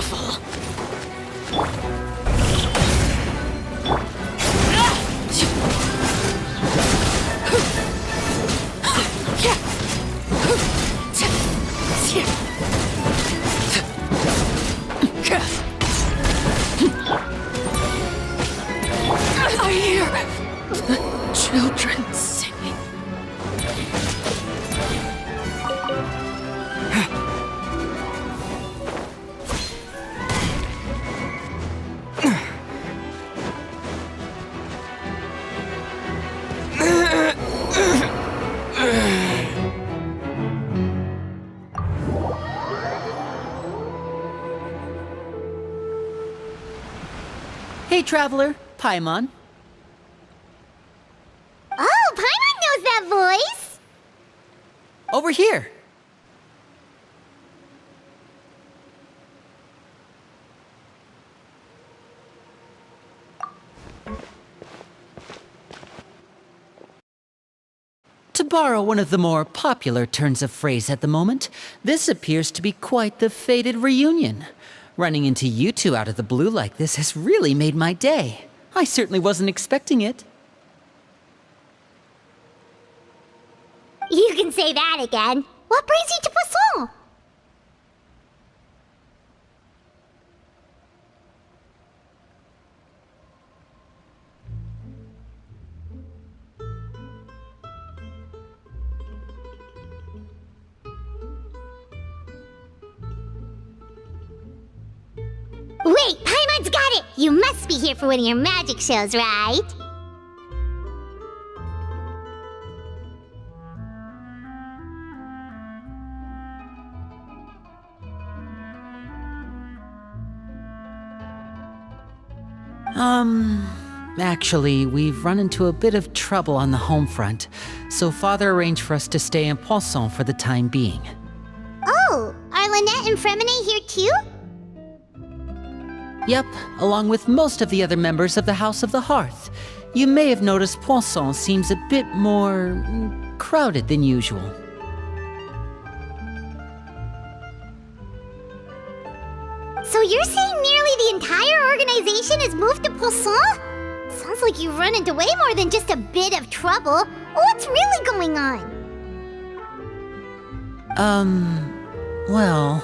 Careful. I hear the children singing. Hey, Traveler. Paimon. Oh, Paimon knows that voice! Over here. To borrow one of the more popular turns of phrase at the moment, this appears to be quite the fated reunion. Running into you two out of the blue like this has really made my day. I certainly wasn't expecting it. You can say that again. What brings you to Poisson? Wait, Paimon's got it! You must be here for one of your magic shows, right? Actually, we've run into a bit of trouble on the home front, so Father arranged for us to stay in Poisson for the time being. Oh, are Lynette and Fremine here too? Yep, along with most of the other members of the House of the Hearth. You may have noticed Poisson seems a bit more crowded than usual. So you're saying nearly the entire organization has moved to Poisson? Sounds like you've run into way more than just a bit of trouble. What's really going on? Well...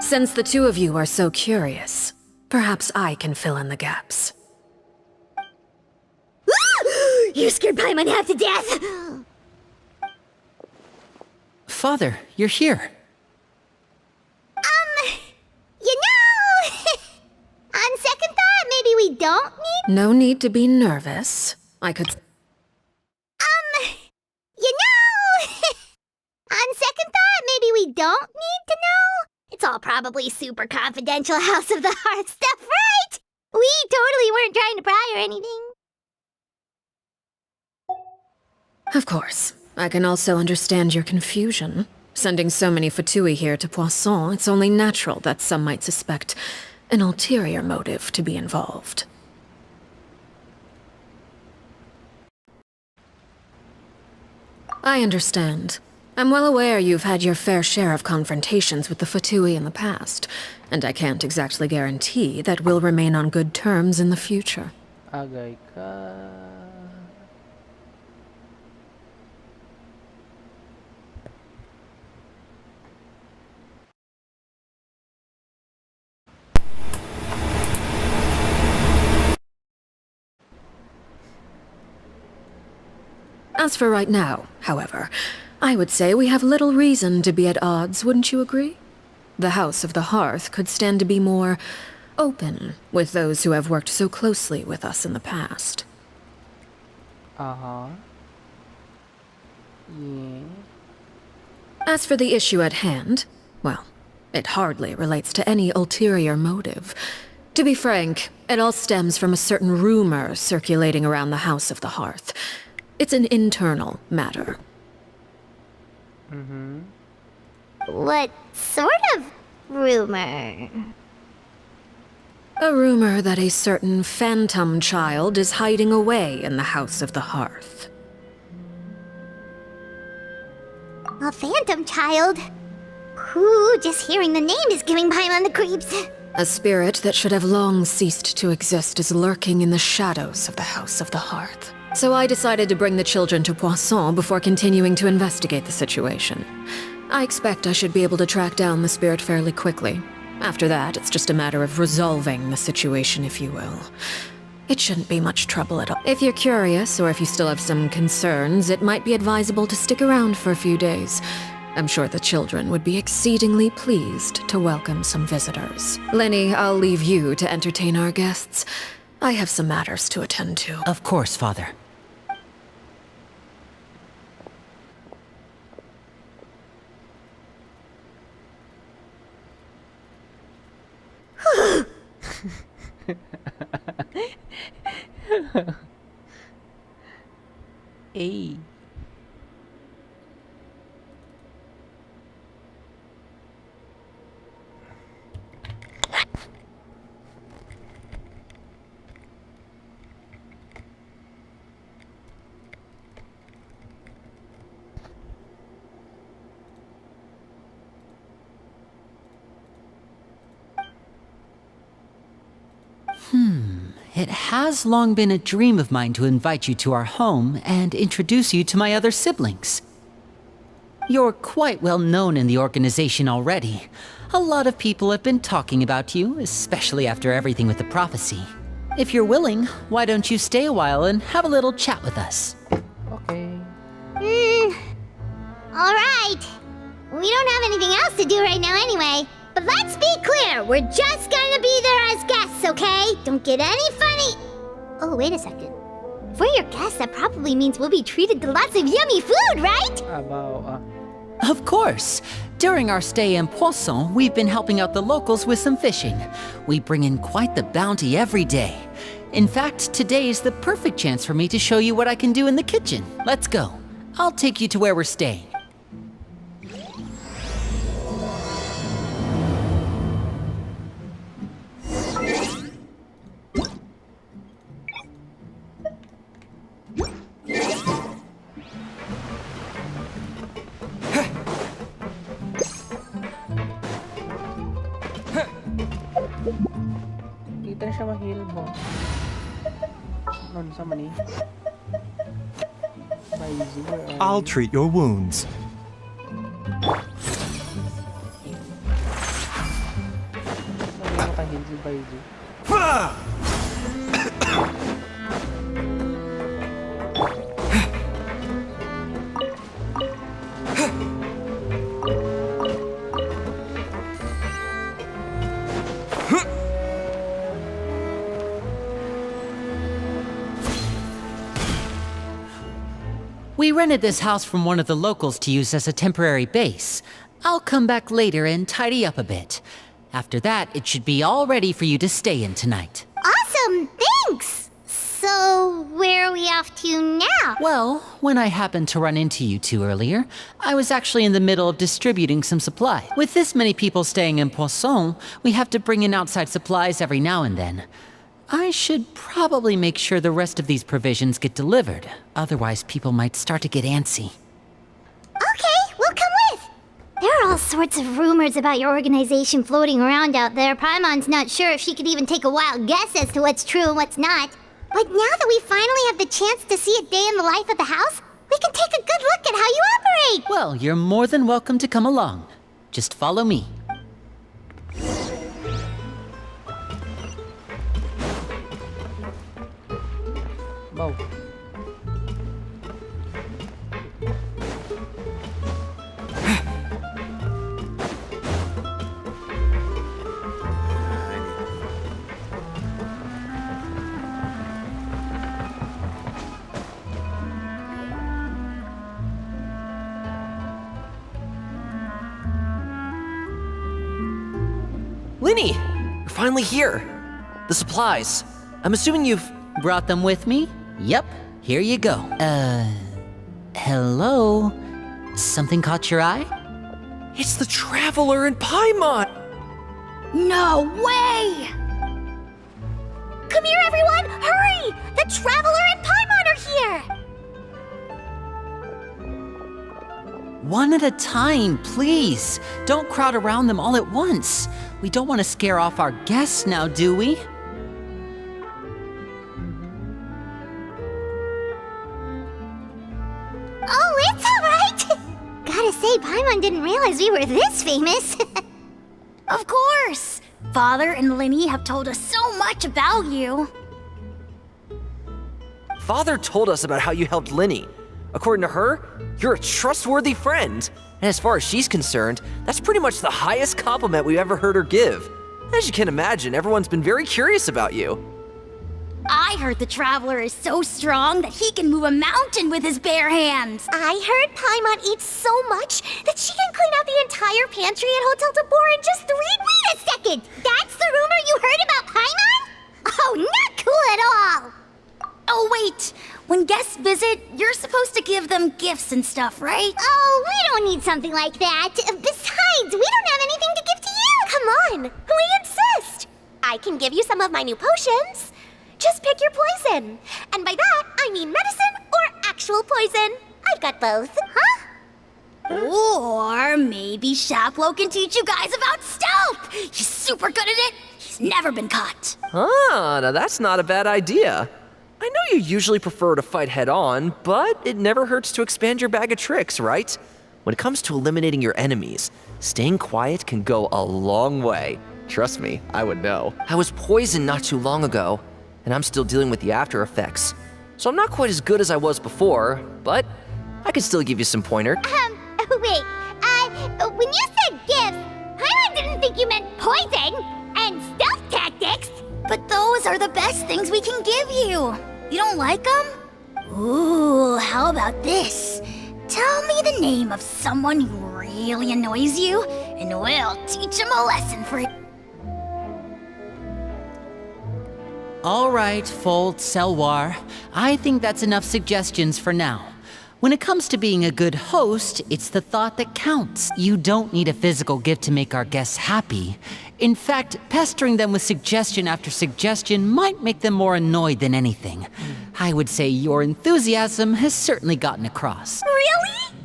Since the two of you are so curious, perhaps I can fill in the gaps. You scared Paimon half to death! Father, you're here. You know... on second thought, maybe we don't need... No need to be nervous. I could... You know... on second thought, maybe we don't need to know? It's all probably super confidential House of the Hearth stuff, right? We totally weren't trying to pry or anything. Of course. I can also understand your confusion. Sending so many Fatui here to Poisson, it's only natural that some might suspect an ulterior motive to be involved. I understand. I'm well aware you've had your fair share of confrontations with the Fatui in the past, and I can't exactly guarantee that we'll remain on good terms in the future. Agay ka... As for right now, however, I would say we have little reason to be at odds, wouldn't you agree? The House of the Hearth could stand to be more open with those who have worked so closely with us in the past. Uh-huh. Yeah. As for the issue at hand, well, it hardly relates to any ulterior motive. To be frank, it all stems from a certain rumor circulating around the House of the Hearth. It's an internal matter. Mm-hmm. What sort of rumor? A rumor that a certain phantom child is hiding away in the House of the Hearth. A phantom child? Ooh, just hearing the name is giving Paimon the creeps. A spirit that should have long ceased to exist is lurking in the shadows of the House of the Hearth. So I decided to bring the children to Poisson before continuing to investigate the situation. I expect I should be able to track down the spirit fairly quickly. After that, it's just a matter of resolving the situation, if you will. It shouldn't be much trouble at all. If you're curious, or if you still have some concerns, it might be advisable to stick around for a few days. I'm sure the children would be exceedingly pleased to welcome some visitors. Lenny, I'll leave you to entertain our guests. I have some matters to attend to. Of course, Father. Hey. It has long been a dream of mine to invite you to our home and introduce you to my other siblings. You're quite well known in the organization already. A lot of people have been talking about you, especially after everything with the prophecy. If you're willing, why don't you stay a while and have a little chat with us? Okay. Alright. We don't have anything else to do right now anyway. But let's be clear, we're just gonna be there as guests, okay? Don't get any funny. Oh, wait a second. For your guests, that probably means we'll be treated to lots of yummy food, right? About, Of course. During our stay in Poisson, we've been helping out the locals with some fishing. We bring in quite the bounty every day. In fact, today is the perfect chance for me to show you what I can do in the kitchen. Let's go. I'll take you to where we're staying. Kita na siya ma-heal mo. Nun sa mani. Baizu, where are I'll you? treat your wounds. Saan yung naka-heal si Baizu? We rented this house from one of the locals to use as a temporary base. I'll come back later and tidy up a bit. After that, it should be all ready for you to stay in tonight. Awesome, thanks! So, where are we off to now? Well, when I happened to run into you two earlier, I was actually in the middle of distributing some supply. With this many people staying in Poisson, we have to bring in outside supplies every now and then. I should probably make sure the rest of these provisions get delivered. Otherwise, people might start to get antsy. Okay, we'll come with! There are all sorts of rumors about your organization floating around out there. Paimon's not sure if she could even take a wild guess as to what's true and what's not. But now that we finally have the chance to see a day in the life of the house, we can take a good look at how you operate! Well, you're more than welcome to come along. Just follow me. Bow. Linny! You're finally here! The supplies. I'm assuming you've... Brought them with me? Yep, here you go. Hello? Something caught your eye? It's the Traveler in Paimon! No way! Come here, everyone! Hurry! The Traveler and Paimon are here! One at a time, please. Don't crowd around them all at once. We don't want to scare off our guests now, do we? Oh, it's alright! Gotta say, Paimon didn't realize we were this famous. Of course! Father and Linny have told us so much about you. Father told us about how you helped Linny. According to her, you're a trustworthy friend. And as far as she's concerned, that's pretty much the highest compliment we've ever heard her give. As you can imagine, everyone's been very curious about you. I heard the Traveler is so strong that he can move a mountain with his bare hands. I heard Paimon eats so much that she can clean out the entire pantry at Hotel Tabor in just 3 Wait a second! That's the rumor you heard about Paimon? Oh, not cool at all! Oh, wait. When guests visit, you're supposed to give them gifts and stuff, right? Oh, we don't need something like that. Besides, we don't have anything to give to you. Come on, we insist. I can give you some of my new potions. Just pick your poison. And by that, I mean medicine or actual poison. I've got both, huh? Or maybe Shaplo can teach you guys about stealth. He's super good at it. He's never been caught. Ah, now that's not a bad idea. I know you usually prefer to fight head-on, but it never hurts to expand your bag of tricks, right? When it comes to eliminating your enemies, staying quiet can go a long way. Trust me, I would know. I was poisoned not too long ago, and I'm still dealing with the after effects. So I'm not quite as good as I was before, but I can still give you some pointer. Wait, when you said gifts, Paimon didn't think you meant poison and stealth tactics. But those are the best things we can give you. You don't like them? Ooh, how about this? Tell me the name of someone who really annoys you, and we'll teach him a lesson for you. All right, Fold, Selwar. I think that's enough suggestions for now. When it comes to being a good host, it's the thought that counts. You don't need a physical gift to make our guests happy. In fact, pestering them with suggestion after suggestion might make them more annoyed than anything. I would say your enthusiasm has certainly gotten across. Really?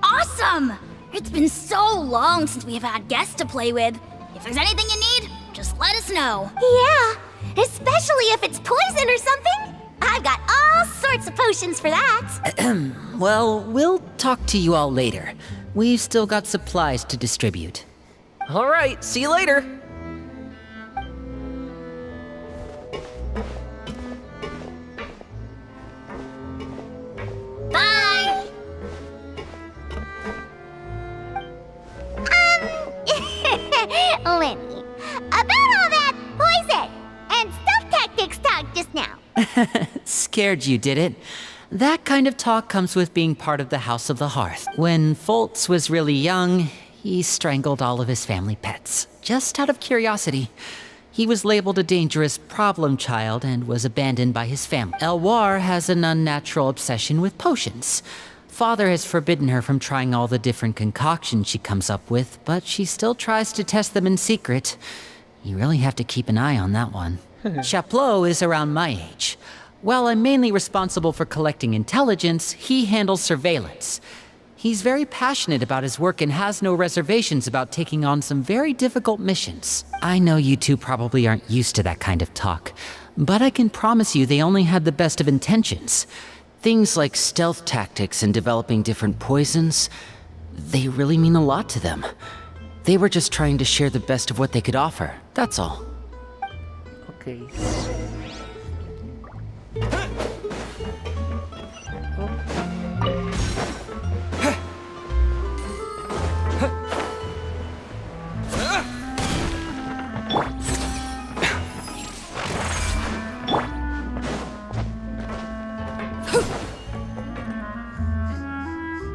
Awesome! It's been so long since we've had guests to play with. If there's anything you need, just let us know. Yeah, especially if it's poison or something. I've got all sorts of potions for that. Well, we'll talk to you all later. We've still got supplies to distribute. All right, see you later. Bye! Lenny, about all that poison and stealth tactics talk just now. Scared you, did it? That kind of talk comes with being part of the House of the Hearth. When Foltz was really young, he strangled all of his family pets, just out of curiosity. He was labeled a dangerous problem child and was abandoned by his family. Elwar has an unnatural obsession with potions. Father has forbidden her from trying all the different concoctions she comes up with, but she still tries to test them in secret. You really have to keep an eye on that one. Chaplot is around my age. While I'm mainly responsible for collecting intelligence, he handles surveillance. He's very passionate about his work and has no reservations about taking on some very difficult missions. I know you two probably aren't used to that kind of talk, but I can promise you they only had the best of intentions. Things like stealth tactics and developing different poisons, they really mean a lot to them. They were just trying to share the best of what they could offer, that's all. Okay.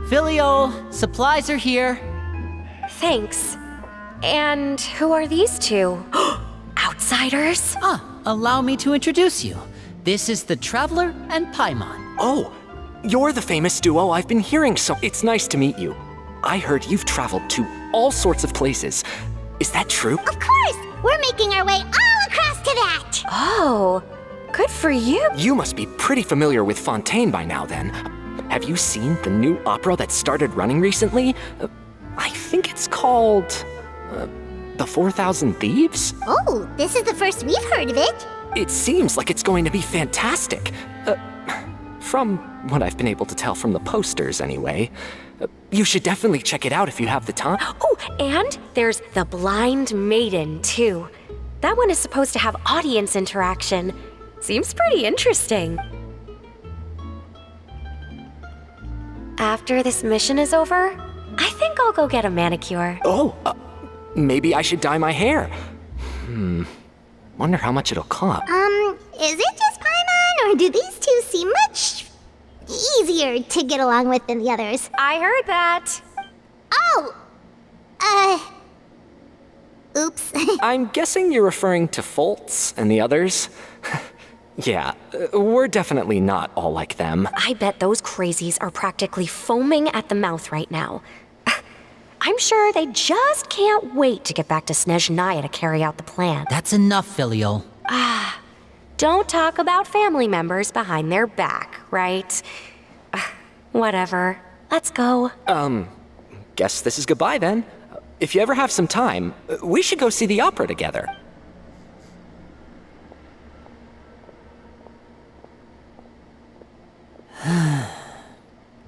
Filio, supplies are here. Thanks. And who are these two? Outsiders? Allow me to introduce you. This is the Traveler and Paimon. Oh, you're the famous duo I've been hearing so. It's nice to meet you. I heard you've traveled to all sorts of places. Is that true? Of course, we're making our way all across to that. Oh, good for you. You must be pretty familiar with Fontaine by now then. Have you seen the new opera that started running recently? I think it's called... The 4,000 Thieves? Oh, this is the first we've heard of it. It seems like it's going to be fantastic. From what I've been able to tell from the posters, anyway. You should definitely check it out if you have the time. Oh, and there's The Blind Maiden, too. That one is supposed to have audience interaction. Seems pretty interesting. After this mission is over, I think I'll go get a manicure. Oh, maybe I should dye my hair. Wonder how much it'll cost. Is it just Paimon, or do these two seem much easier to get along with than the others? I heard that. Oh! Oops. I'm guessing you're referring to Foltz and the others? Yeah, we're definitely not all like them. I bet those crazies are practically foaming at the mouth right now. I'm sure they just can't wait to get back to Snezhnaya to carry out the plan. That's enough, Filial. Don't talk about family members behind their back, right? Whatever. Let's go. Guess this is goodbye then. If you ever have some time, we should go see the opera together.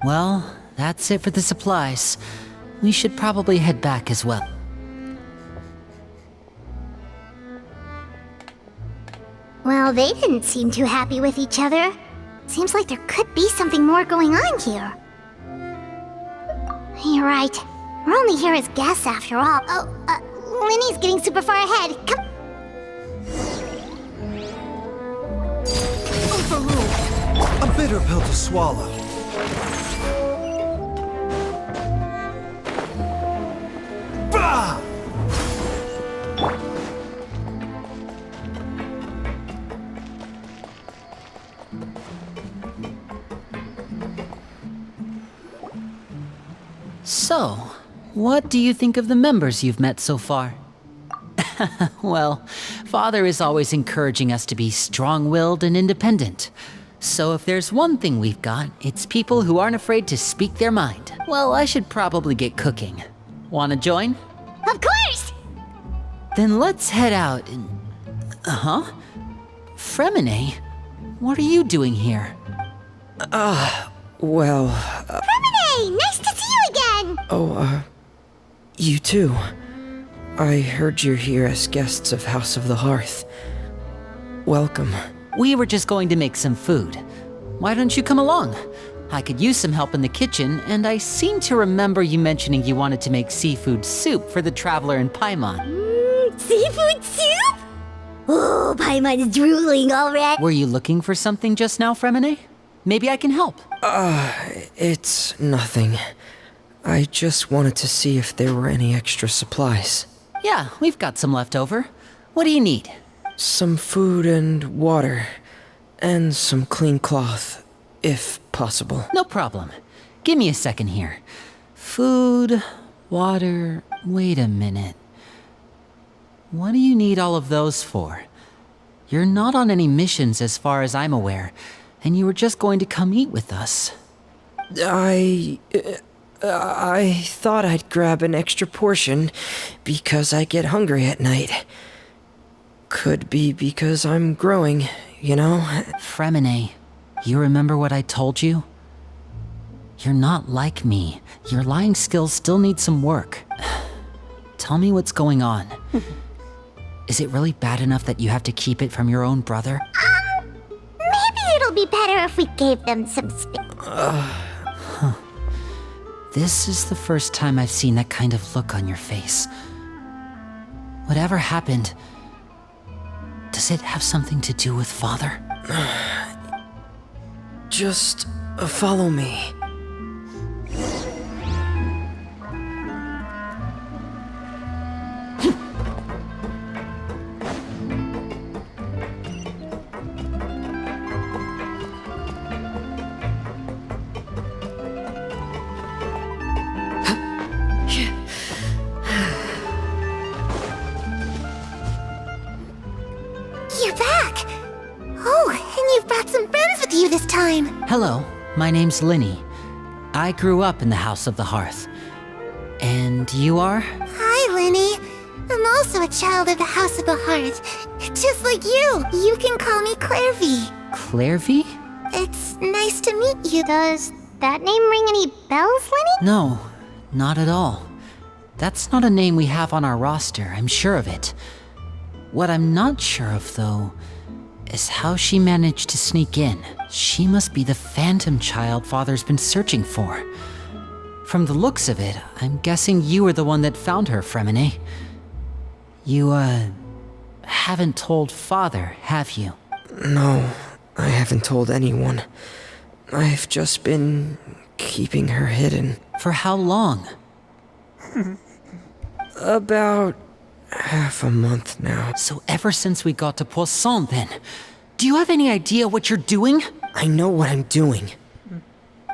Well, that's it for the supplies. We should probably head back as well. Well, they didn't seem too happy with each other. Seems like there could be something more going on here. You're right. We're only here as guests after all. Oh, Linny's getting super far ahead. Come. A bitter pill to swallow. Bah! So, what do you think of the members you've met so far? Well, Father is always encouraging us to be strong-willed and independent. So if there's one thing we've got, it's people who aren't afraid to speak their mind. Well, I should probably get cooking. Wanna join? Of course! Then let's head out and... Fremine? What are you doing here? Well, Fremine! Nice to see you again! you too. I heard you're here as guests of House of the Hearth. Welcome. We were just going to make some food. Why don't you come along? I could use some help in the kitchen, and I seem to remember you mentioning you wanted to make seafood soup for the Traveler in Paimon. Seafood soup? Oh, Paimon's drooling already. Were you looking for something just now, Fremine? Maybe I can help. It's nothing. I just wanted to see if there were any extra supplies. Yeah, we've got some left over. What do you need? Some food and water. And some clean cloth, if possible. No problem. Give me a second here. Food, water, wait a minute. What do you need all of those for? You're not on any missions as far as I'm aware, and you were just going to come eat with us. I thought I'd grab an extra portion because I get hungry at night. Could be because I'm growing, you know? Fremine, you remember what I told you? You're not like me. Your lying skills still need some work. Tell me what's going on. Is it really bad enough that you have to keep it from your own brother? Maybe it'll be better if we gave them some space. This is the first time I've seen that kind of look on your face. Whatever happened, does it have something to do with Father? Just follow me. You're back! Oh, and you've brought some friends with you this time. Hello, my name's Linny. I grew up in the House of the Hearth. And you are? Hi, Lenny. I'm also a child of the House of the Hearth. Just like you. You can call me Clairvy. Clairvy? It's nice to meet you. Does that name ring any bells, Lenny? No, not at all. That's not a name we have on our roster, I'm sure of it. What I'm not sure of, though, is how she managed to sneak in. She must be the phantom child Father's been searching for. From the looks of it, I'm guessing you were the one that found her, Fremine. You, haven't told Father, have you? No, I haven't told anyone. I've just been keeping her hidden. For how long? About half a month now. So ever since we got to Poisson, then. Do you have any idea what you're doing? I know what I'm doing.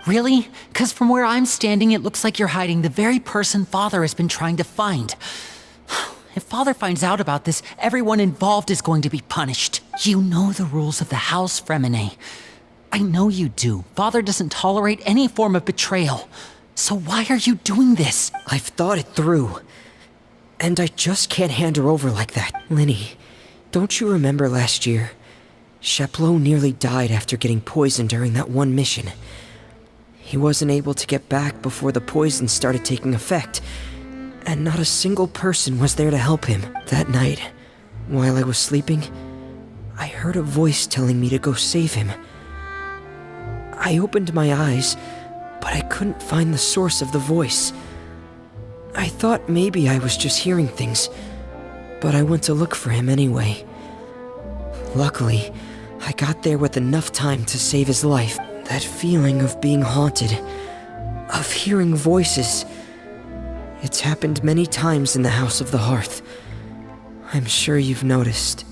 Really? 'Cause from where I'm standing, it looks like you're hiding the very person Father has been trying to find. If Father finds out about this, everyone involved is going to be punished. You know the rules of the house, Fremine. I know you do. Father doesn't tolerate any form of betrayal. So why are you doing this? I've thought it through. And I just can't hand her over like that. Linny, don't you remember last year? Chapleau nearly died after getting poisoned during that one mission. He wasn't able to get back before the poison started taking effect, and not a single person was there to help him. That night, while I was sleeping, I heard a voice telling me to go save him. I opened my eyes, but I couldn't find the source of the voice. I thought maybe I was just hearing things, but I went to look for him anyway. Luckily, I got there with enough time to save his life. That feeling of being haunted, of hearing voices, it's happened many times in the House of the Hearth. I'm sure you've noticed.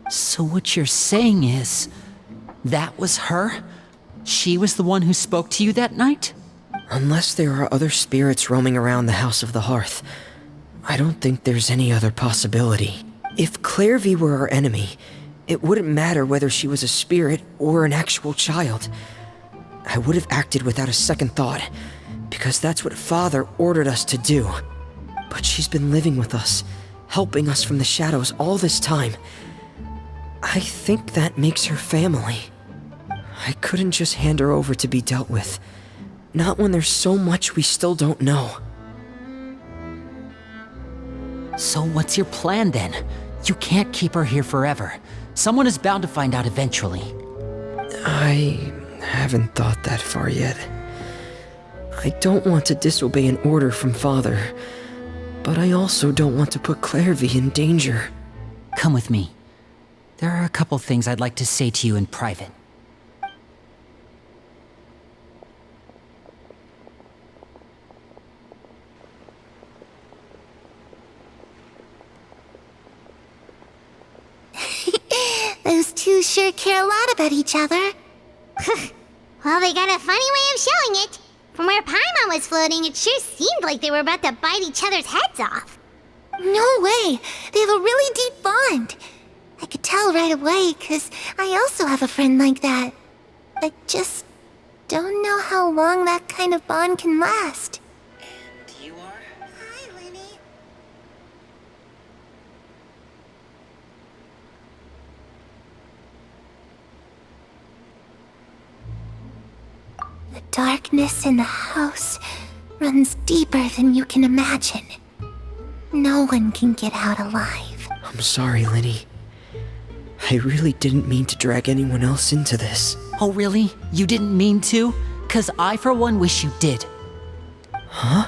So what you're saying is, that was her? She was the one who spoke to you that night? Unless there are other spirits roaming around the House of the Hearth, I don't think there's any other possibility. If Clairvy were our enemy, it wouldn't matter whether she was a spirit or an actual child. I would have acted without a second thought, because that's what Father ordered us to do. But she's been living with us, helping us from the shadows all this time. I think that makes her family. I couldn't just hand her over to be dealt with. Not when there's so much we still don't know. So what's your plan then? You can't keep her here forever. Someone is bound to find out eventually. I haven't thought that far yet. I don't want to disobey an order from Father, but I also don't want to put Clairvy in danger. Come with me. There are a couple things I'd like to say to you in private. Those two sure care a lot about each other. Well, they got a funny way of showing it. From where Paimon was floating, it sure seemed like they were about to bite each other's heads off. No way! They have a really deep bond. I could tell right away, 'cause I also have a friend like that. I just don't know how long that kind of bond can last. And you are? Hi, Lenny. The darkness in the house runs deeper than you can imagine. No one can get out alive. I'm sorry, Linny. I really didn't mean to drag anyone else into this. Oh really? You didn't mean to? 'Cause I for one wish you did. Huh?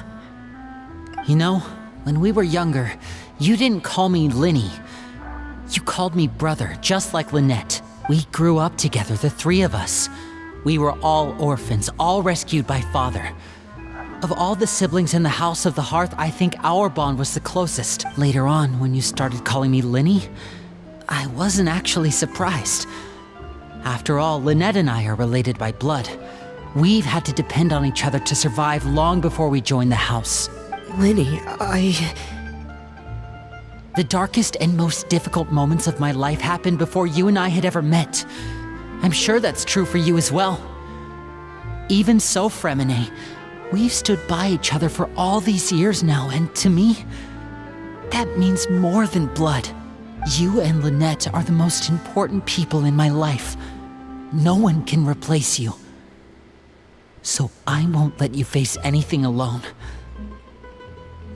You know, when we were younger, you didn't call me Linny. You called me brother, just like Lynette. We grew up together, the three of us. We were all orphans, all rescued by Father. Of all the siblings in the House of the Hearth, I think our bond was the closest. Later on, when you started calling me Linny, I wasn't actually surprised. After all, Lynette and I are related by blood. We've had to depend on each other to survive long before we joined the house. Linny, The darkest and most difficult moments of my life happened before you and I had ever met. I'm sure that's true for you as well. Even so, Fremine, we've stood by each other for all these years now, and to me, that means more than blood. You and Lynette are the most important people in my life. No one can replace you. So I won't let you face anything alone.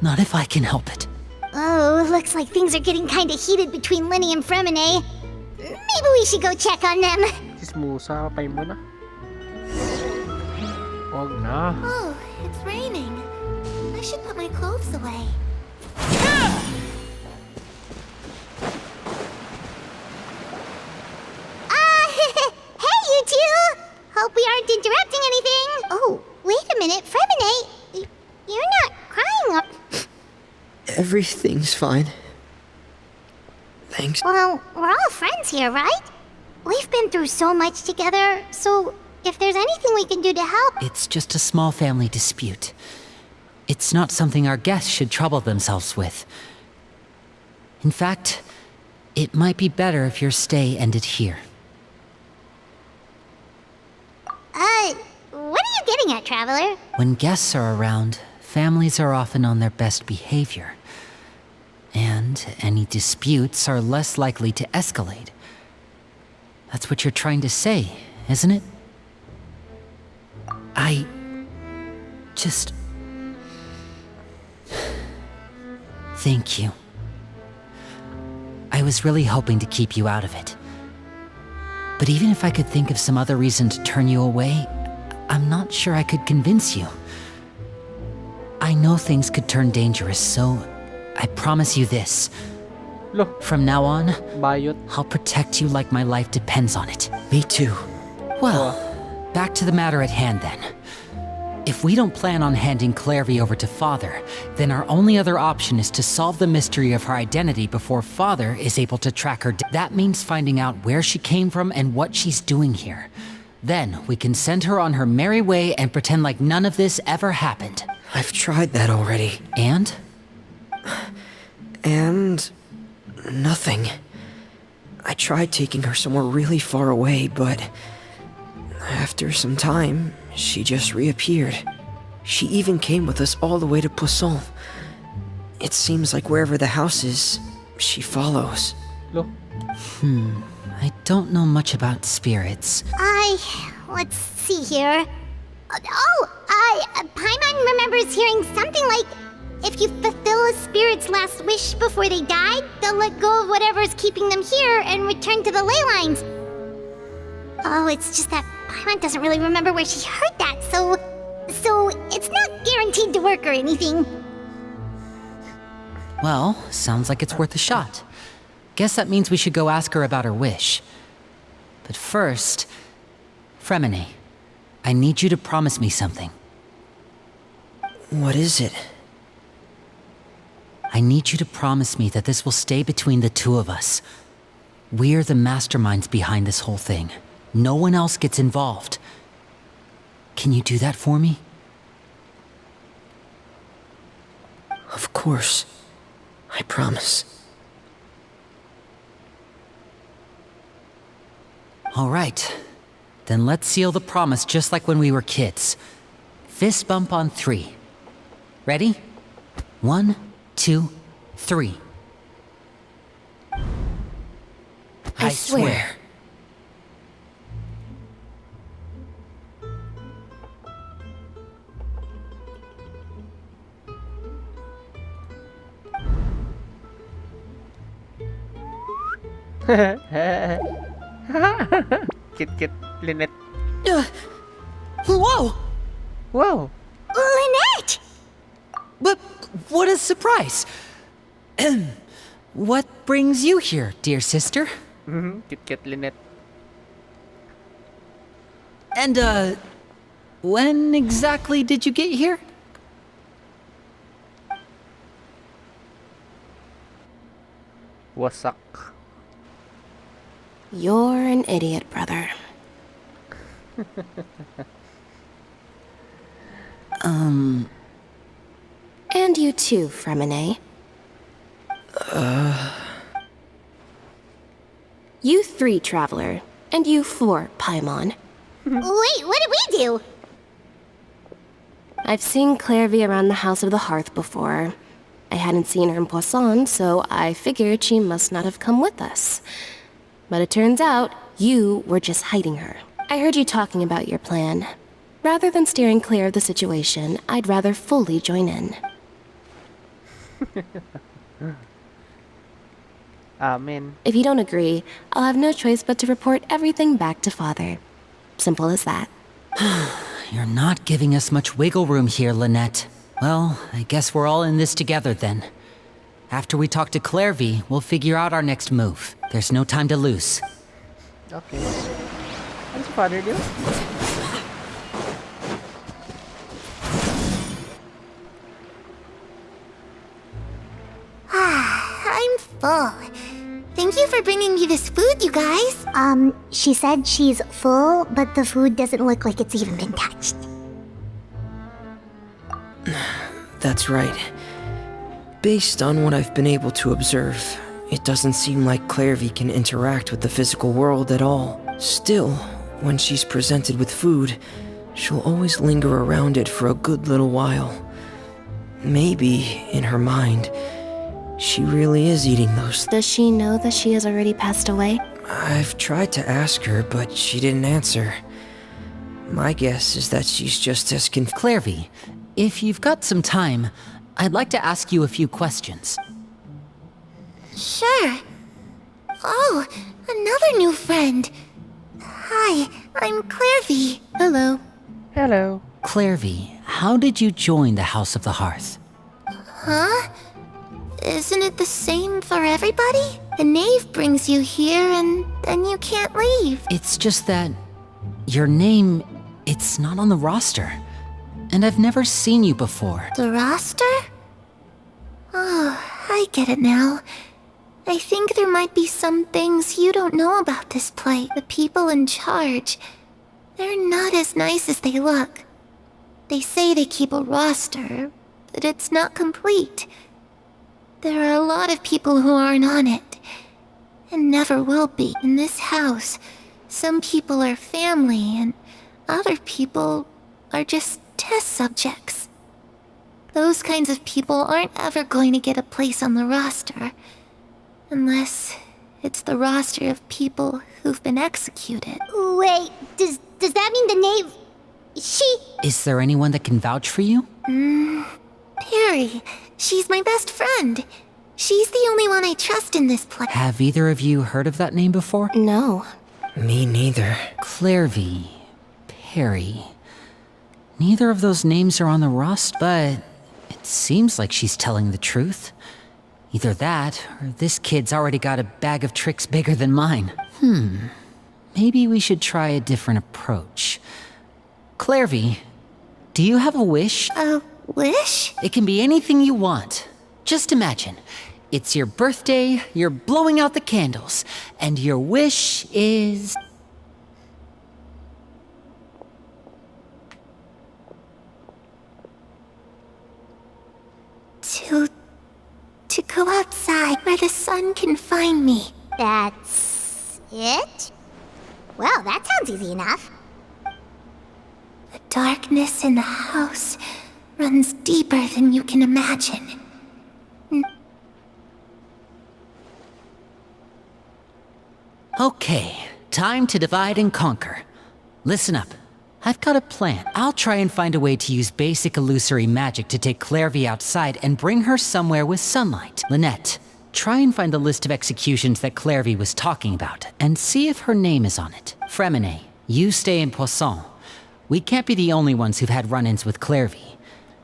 Not if I can help it. Oh, looks like things are getting kinda heated between Linny and Fremine. Maybe we should go check on them. Chismosa pa mo na. Wag na. Oh, it's raining. I should put my clothes away. Hey, you two! Hope we aren't interrupting anything. Oh, wait a minute, Fremine. You're not crying, Everything's fine. Thanks. Well, we're all friends here, right? We've been through so much together, so if there's anything we can do to help... It's just a small family dispute. It's not something our guests should trouble themselves with. In fact, it might be better if your stay ended here. What are you getting at, Traveler? When guests are around, families are often on their best behavior. And any disputes are less likely to escalate. That's what you're trying to say, isn't it? I just... Thank you. I was really hoping to keep you out of it. But even if I could think of some other reason to turn you away, I'm not sure I could convince you. I know things could turn dangerous, so I promise you this. Lo, From now on, bayot. I'll protect you like my life depends on it. Me too. Well, back to the matter at hand then. If we don't plan on handing Clairvy over to Father, then our only other option is to solve the mystery of her identity before Father is able to track her. That means finding out where she came from and what she's doing here. Then we can send her on her merry way and pretend like none of this ever happened. I've tried that already. And? And... nothing. I tried taking her somewhere really far away, but... after some time, she just reappeared. She even came with us all the way to Poisson. It seems like wherever the house is, she follows. Lo. I don't know much about spirits. Let's see here. Paimon remembers hearing something like, if you fulfill a spirit's last wish before they die, they'll let go of whatever's keeping them here and return to the ley lines. Oh, it's just that Paimon doesn't really remember where she heard that, so it's not guaranteed to work or anything. Well, sounds like it's worth a shot. Guess that means we should go ask her about her wish. But first, Fremine, I need you to promise me something. What is it? I need you to promise me that this will stay between the two of us. We're the masterminds behind this whole thing. No one else gets involved. Can you do that for me? Of course. I promise. All right. Then let's seal the promise just like when we were kids. Fist bump on 3. Ready? 1, 2, 3. I swear. Kit Lynette. Whoa! Wow. Lynette! But what a surprise! What brings you here, dear sister? Kit Lynette. And, when exactly did you get here? Wasak. You're an idiot, brother. And you too, Fremine. You 3, Traveler. And you 4, Paimon. Wait, what did we do? I've seen Clairvy around the House of the Hearth before. I hadn't seen her in Poisson, so I figured she must not have come with us. But it turns out, you were just hiding her. I heard you talking about your plan. Rather than steering clear of the situation, I'd rather fully join in. Amen. If you don't agree, I'll have no choice but to report everything back to Father. Simple as that. You're not giving us much wiggle room here, Lynette. Well, I guess we're all in this together then. After we talk to Clairvy, we'll figure out our next move. There's no time to lose. Okay. Ano si Father Dio? I'm full. Thank you for bringing me this food, you guys. She said she's full, but the food doesn't look like it's even been touched. That's right. Based on what I've been able to observe, it doesn't seem like Clairvy can interact with the physical world at all. Still, when she's presented with food, she'll always linger around it for a good little while. Maybe, in her mind, she really is eating those. Does she know that she has already passed away? I've tried to ask her, but she didn't answer. My guess is that she's just as Clairvy, if you've got some time, I'd like to ask you a few questions. Sure. Oh, another new friend. Hi, I'm Clairvy. Hello. Hello. Clairvy, how did you join the House of the Hearth? Huh? Isn't it the same for everybody? The knave brings you here and then you can't leave. It's just that your name, it's not on the roster. And I've never seen you before. The roster? Oh, I get it now. I think there might be some things you don't know about this place. The people in charge, they're not as nice as they look. They say they keep a roster, but it's not complete. There are a lot of people who aren't on it, and never will be. In this house, some people are family, and other people are just test subjects. Those kinds of people aren't ever going to get a place on the roster, unless it's the roster of people who've been executed. Wait, does that mean the knave... Is there anyone that can vouch for you? Perry. She's my best friend. She's the only one I trust in this place. Have either of you heard of that name before? No. Me neither. Clairvy, Perry. Neither of those names are on the roster, but it seems like she's telling the truth. Either that, or this kid's already got a bag of tricks bigger than mine. Maybe we should try a different approach. Clairvy, do you have a wish? A wish? It can be anything you want. Just imagine, it's your birthday, you're blowing out the candles, and your wish is... To go outside where the sun can find me. That's it? Well, that sounds easy enough. The darkness in the house runs deeper than you can imagine. Okay, time to divide and conquer. Listen up. I've got a plan. I'll try and find a way to use basic illusory magic to take Clairvy outside and bring her somewhere with sunlight. Lynette, try and find the list of executions that Clairvy was talking about, and see if her name is on it. Fremine, you stay in Poisson. We can't be the only ones who've had run-ins with Clairvy.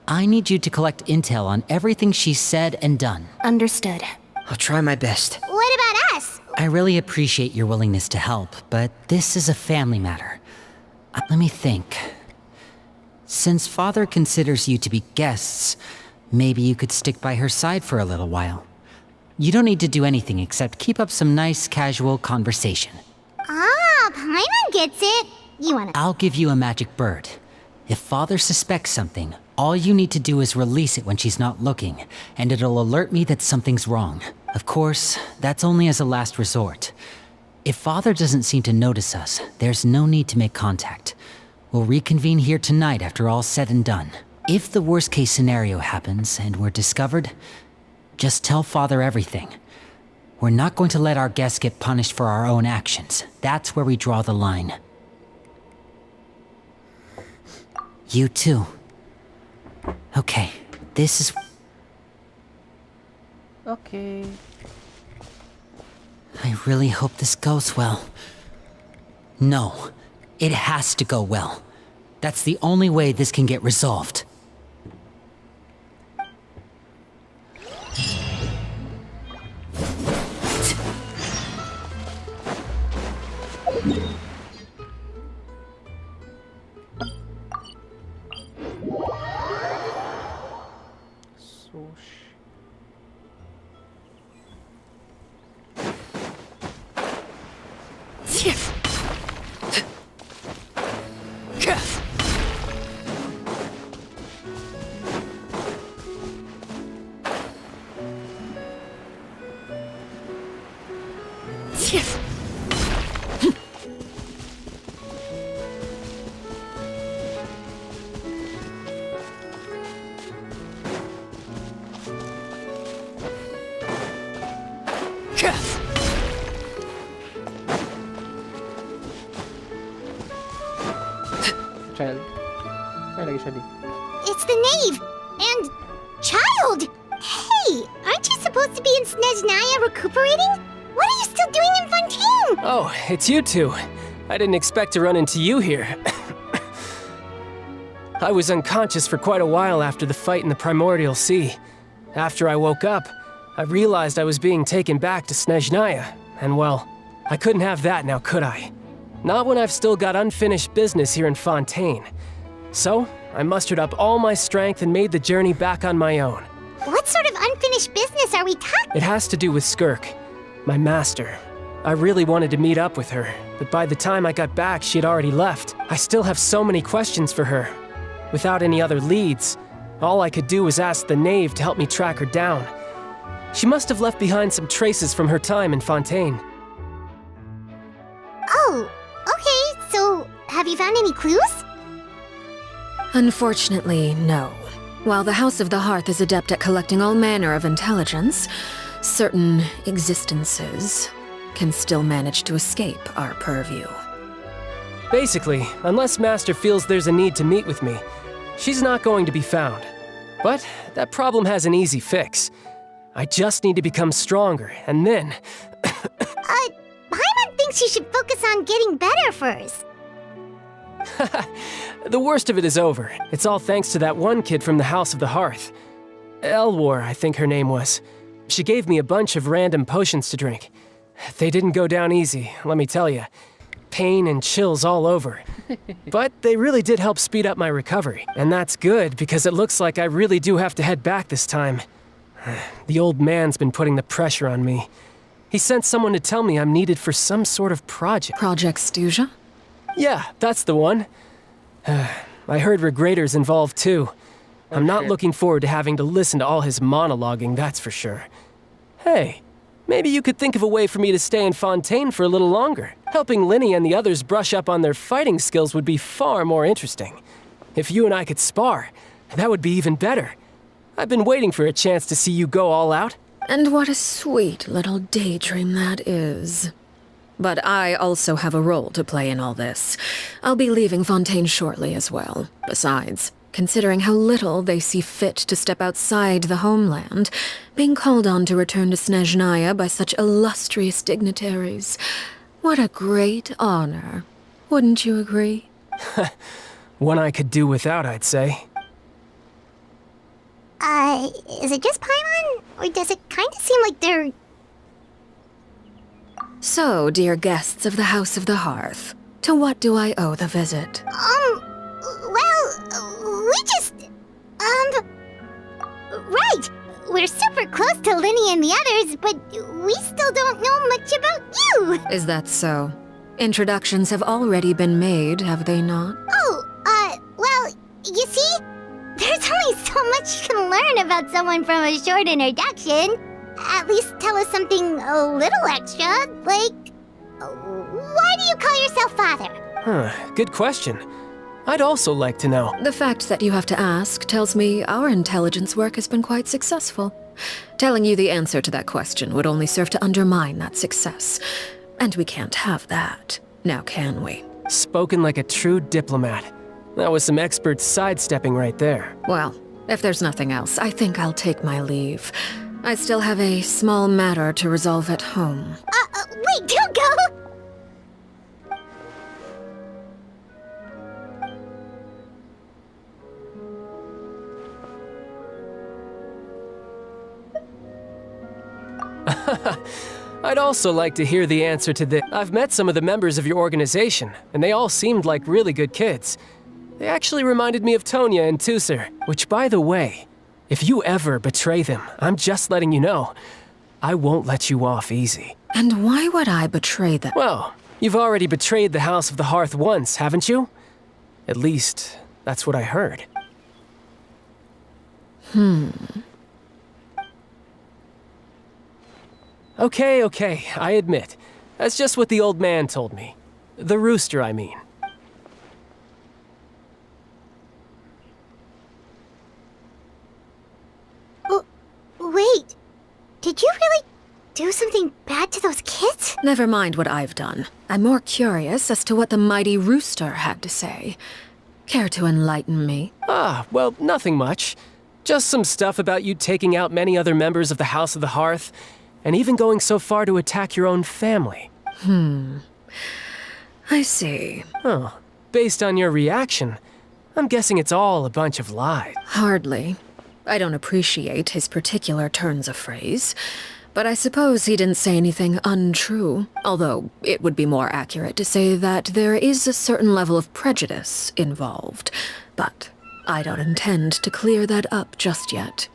I need you to collect intel on everything she's said and done. Understood. I'll try my best. What about us? I really appreciate your willingness to help, but this is a family matter. Let me think. Since Father considers you to be guests, maybe you could stick by her side for a little while. You don't need to do anything except keep up some nice, casual conversation. Ah, Paimon gets it. You wanna... I'll give you a magic bird. If Father suspects something, all you need to do is release it when she's not looking, and it'll alert me that something's wrong. Of course, that's only as a last resort. If Father doesn't seem to notice us, there's no need to make contact. We'll reconvene here tonight after all's said and done. If the worst case scenario happens and we're discovered, just tell Father everything. We're not going to let our guests get punished for our own actions. That's where we draw the line. You too. Okay, this is... Okay. I really hope this goes well. No, it has to go well. That's the only way this can get resolved. Child. Ay, lagi siya di. It's the knave! And... child! Hey, aren't you supposed to be in Snezhnaya recuperating? What are you still doing in Fontaine? Oh, it's you two. I didn't expect to run into you here. I was unconscious for quite a while after the fight in the Primordial Sea. After I woke up, I realized I was being taken back to Snezhnaya, and well, I couldn't have that now, could I? Not when I've still got unfinished business here in Fontaine. So, I mustered up all my strength and made the journey back on my own. What sort of unfinished business are we talking? It has to do with Skirk, my master. I really wanted to meet up with her, but by the time I got back, she had already left. I still have so many questions for her. Without any other leads, all I could do was ask the knave to help me track her down. She must have left behind some traces from her time in Fontaine. Oh, okay, so have you found any clues? Unfortunately, no. While the House of the Hearth is adept at collecting all manner of intelligence, certain existences can still manage to escape our purview. Basically, unless Master feels there's a need to meet with me, she's not going to be found. But that problem has an easy fix. I just need to become stronger, and then... Paimon thinks you should focus on getting better first. The worst of it is over. It's all thanks to that one kid from the House of the Hearth. Elwar, I think her name was. She gave me a bunch of random potions to drink. They didn't go down easy, let me tell you. Pain and chills all over. But they really did help speed up my recovery. And that's good, because it looks like I really do have to head back this time. The old man's been putting the pressure on me. He sent someone to tell me I'm needed for some sort of project. Project Stuja? Yeah, that's the one. I heard Regrator's involved too. I'm not looking forward to having to listen to all his monologuing, that's for sure. Hey, maybe you could think of a way for me to stay in Fontaine for a little longer. Helping Linny and the others brush up on their fighting skills would be far more interesting. If you and I could spar, that would be even better. I've been waiting for a chance to see you go all out. And what a sweet little daydream that is. But I also have a role to play in all this. I'll be leaving Fontaine shortly as well. Besides, considering how little they see fit to step outside the homeland, being called on to return to Snezhnaya by such illustrious dignitaries, what a great honor. Wouldn't you agree? One I could do without, I'd say. Is it just Paimon? Or does it kind of seem like they're... So, dear guests of the House of the Hearth, to what do I owe the visit? We just... Right! We're super close to Linny and the others, but we still don't know much about you! Is that so? Introductions have already been made, have they not? Well, you see? There's only so much you can learn about someone from a short introduction. At least tell us something a little extra, like... Why do you call yourself father? Good question. I'd also like to know. The fact that you have to ask tells me our intelligence work has been quite successful. Telling you the answer to that question would only serve to undermine that success. And we can't have that, now can we? Spoken like a true diplomat. That was some expert sidestepping right there. Well, if there's nothing else, I think I'll take my leave. I still have a small matter to resolve at home. Wait, don't go! I'd also like to hear the answer to this. I've met some of the members of your organization, and they all seemed like really good kids. They actually reminded me of Tonya and Tusser, which, by the way, if you ever betray them, I'm just letting you know, I won't let you off easy. And why would I betray them? Well, you've already betrayed the House of the Hearth once, haven't you? At least, that's what I heard. Okay, I admit. That's just what the old man told me. The rooster, I mean. Wait, did you really do something bad to those kids? Never mind what I've done. I'm more curious as to what the mighty rooster had to say. Care to enlighten me? Well, nothing much. Just some stuff about you taking out many other members of the House of the Hearth, and even going so far to attack your own family. I see. Oh, based on your reaction, I'm guessing it's all a bunch of lies. Hardly. I don't appreciate his particular turns of phrase, but I suppose he didn't say anything untrue, although it would be more accurate to say that there is a certain level of prejudice involved, but I don't intend to clear that up just yet.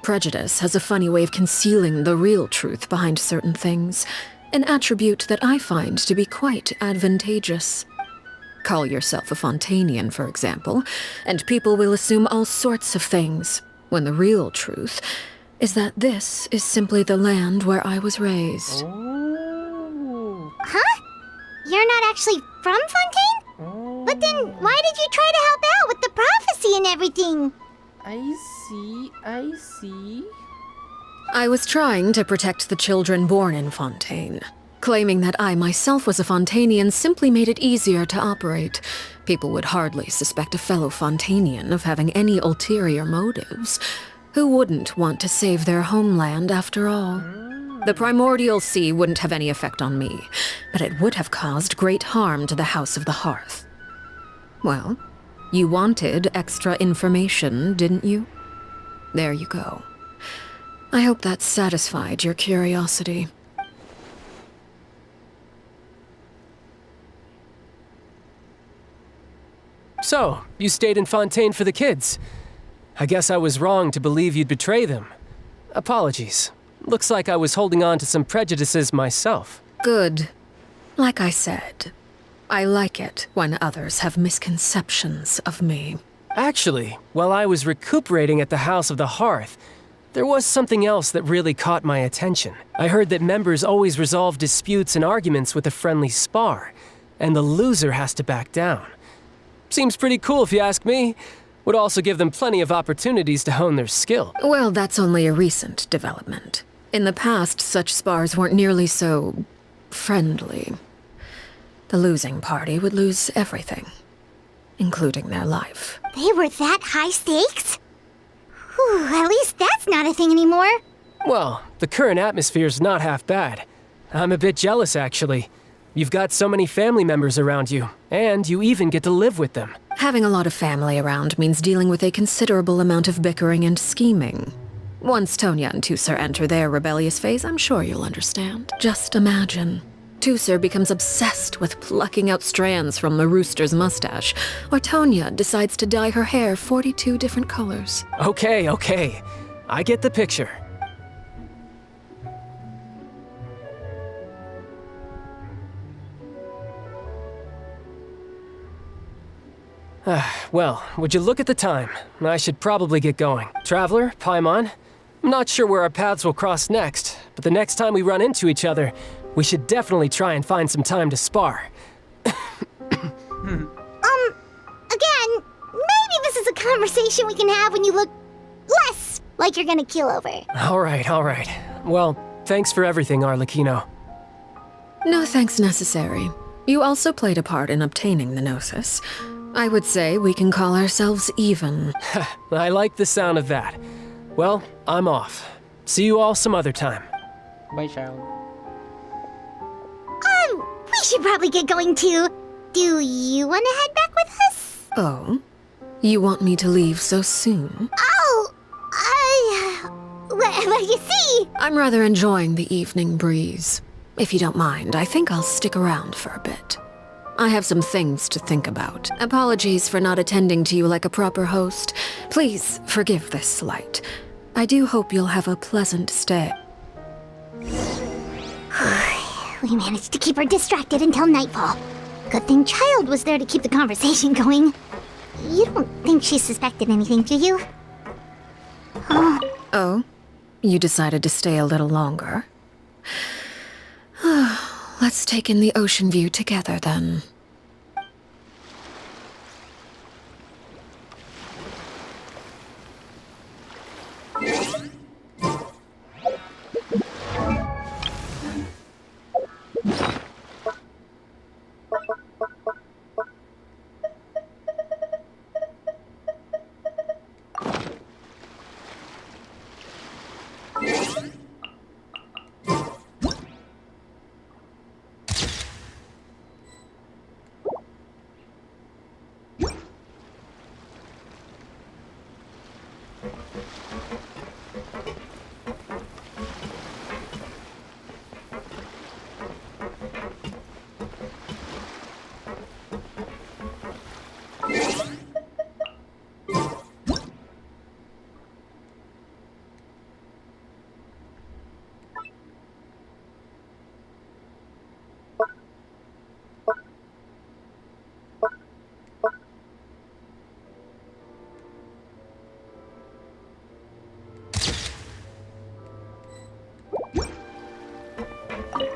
Prejudice has a funny way of concealing the real truth behind certain things, an attribute that I find to be quite advantageous. Call yourself a Fontanian, for example, and people will assume all sorts of things, when the real truth is that this is simply the land where I was raised. Huh? You're not actually from Fontaine? But then why did you try to help out with the prophecy and everything? I see. I was trying to protect the children born in Fontaine. Claiming that I myself was a Fontanian simply made it easier to operate. People would hardly suspect a fellow Fontanian of having any ulterior motives. Who wouldn't want to save their homeland after all? The primordial sea wouldn't have any effect on me, but it would have caused great harm to the House of the Hearth. Well, you wanted extra information, didn't you? There you go. I hope that satisfied your curiosity. So, you stayed in Fontaine for the kids. I guess I was wrong to believe you'd betray them. Apologies. Looks like I was holding on to some prejudices myself. Good. Like I said, I like it when others have misconceptions of me. Actually, while I was recuperating at the House of the Hearth, there was something else that really caught my attention. I heard that members always resolve disputes and arguments with a friendly spar, and the loser has to back down. Seems pretty cool if you ask me. Would also give them plenty of opportunities to hone their skill. Well, that's only a recent development. In the past, such spars weren't nearly so friendly. The losing party would lose everything, including their life. They were that high stakes? Whew, at least that's not a thing anymore. Well, the current atmosphere's not half bad. I'm a bit jealous, actually. You've got so many family members around you, and you even get to live with them. Having a lot of family around means dealing with a considerable amount of bickering and scheming. Once Tonya and Tusser enter their rebellious phase, I'm sure you'll understand. Just imagine. Tusser becomes obsessed with plucking out strands from the rooster's mustache, or Tonya decides to dye her hair 42 different colors. Okay. I get the picture. Well, would you look at the time? I should probably get going. Traveler, Paimon, I'm not sure where our paths will cross next, but the next time we run into each other, we should definitely try and find some time to spar. Again, conversation we can have when you look less like you're gonna keel over. All right. Well, thanks for everything, Arlecchino. No thanks necessary. You also played a part in obtaining the Gnosis. I would say we can call ourselves even. I like the sound of that. Well, I'm off. See you all some other time. Bye, child. We should probably get going too. Do you want to head back with us? Oh? You want me to leave so soon? Well, you see... I'm rather enjoying the evening breeze. If you don't mind, I think I'll stick around for a bit. I have some things to think about. Apologies for not attending to you like a proper host. Please forgive this slight. I do hope you'll have a pleasant stay. We managed to keep her distracted until nightfall. Good thing Child was there to keep the conversation going. You don't think she suspected anything, do you? Oh? You decided to stay a little longer? Let's take in the ocean view together, then.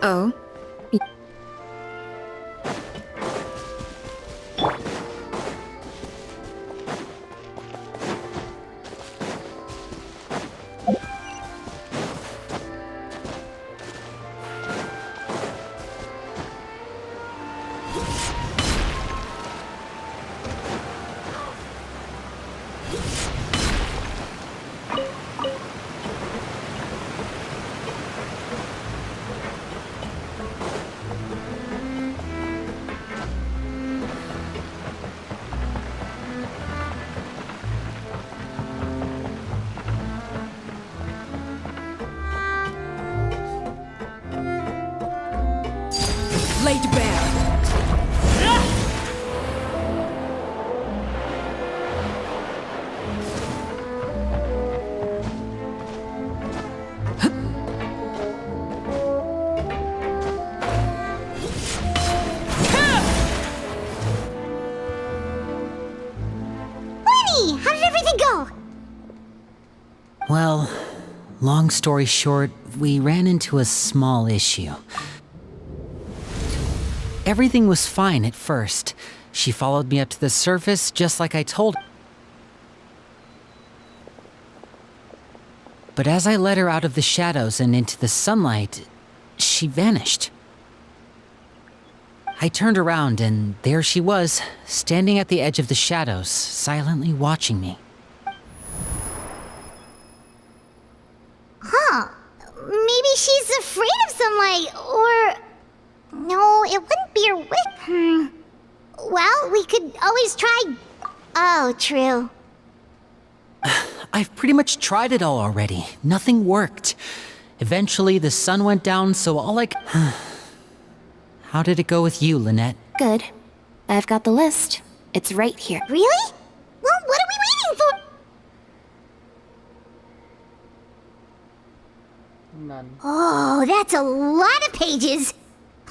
Oh? Laid bare. Lenny, how did everything go? Well, long story short, we ran into a small issue. Everything was fine at first. She followed me up to the surface just like I told her. But as I led her out of the shadows and into the sunlight, she vanished. I turned around and there she was, standing at the edge of the shadows, silently watching me. Huh. Maybe she's afraid of sunlight, or... No, it wouldn't be her wick. Well, we could always try... Oh, true. I've pretty much tried it all already. Nothing worked. Eventually, the sun went down, so all I... How did it go with you, Lynette? Good. I've got the list. It's right here. Really? Well, what are we waiting for? None. Oh, that's a lot of pages.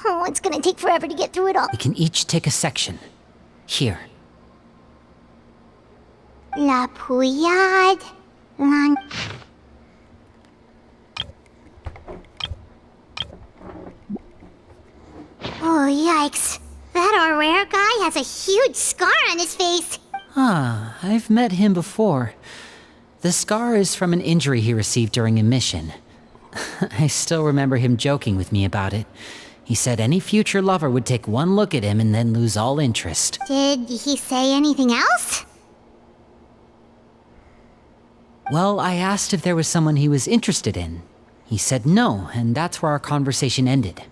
Oh, it's gonna take forever to get through it all. We can each take a section. Here. La Pouillade. Lan... Oh, yikes. That Aurora guy has a huge scar on his face. Ah, I've met him before. The scar is from an injury he received during a mission. I still remember him joking with me about it. He said any future lover would take one look at him and then lose all interest. Did he say anything else? Well, I asked if there was someone he was interested in. He said no, and that's where our conversation ended.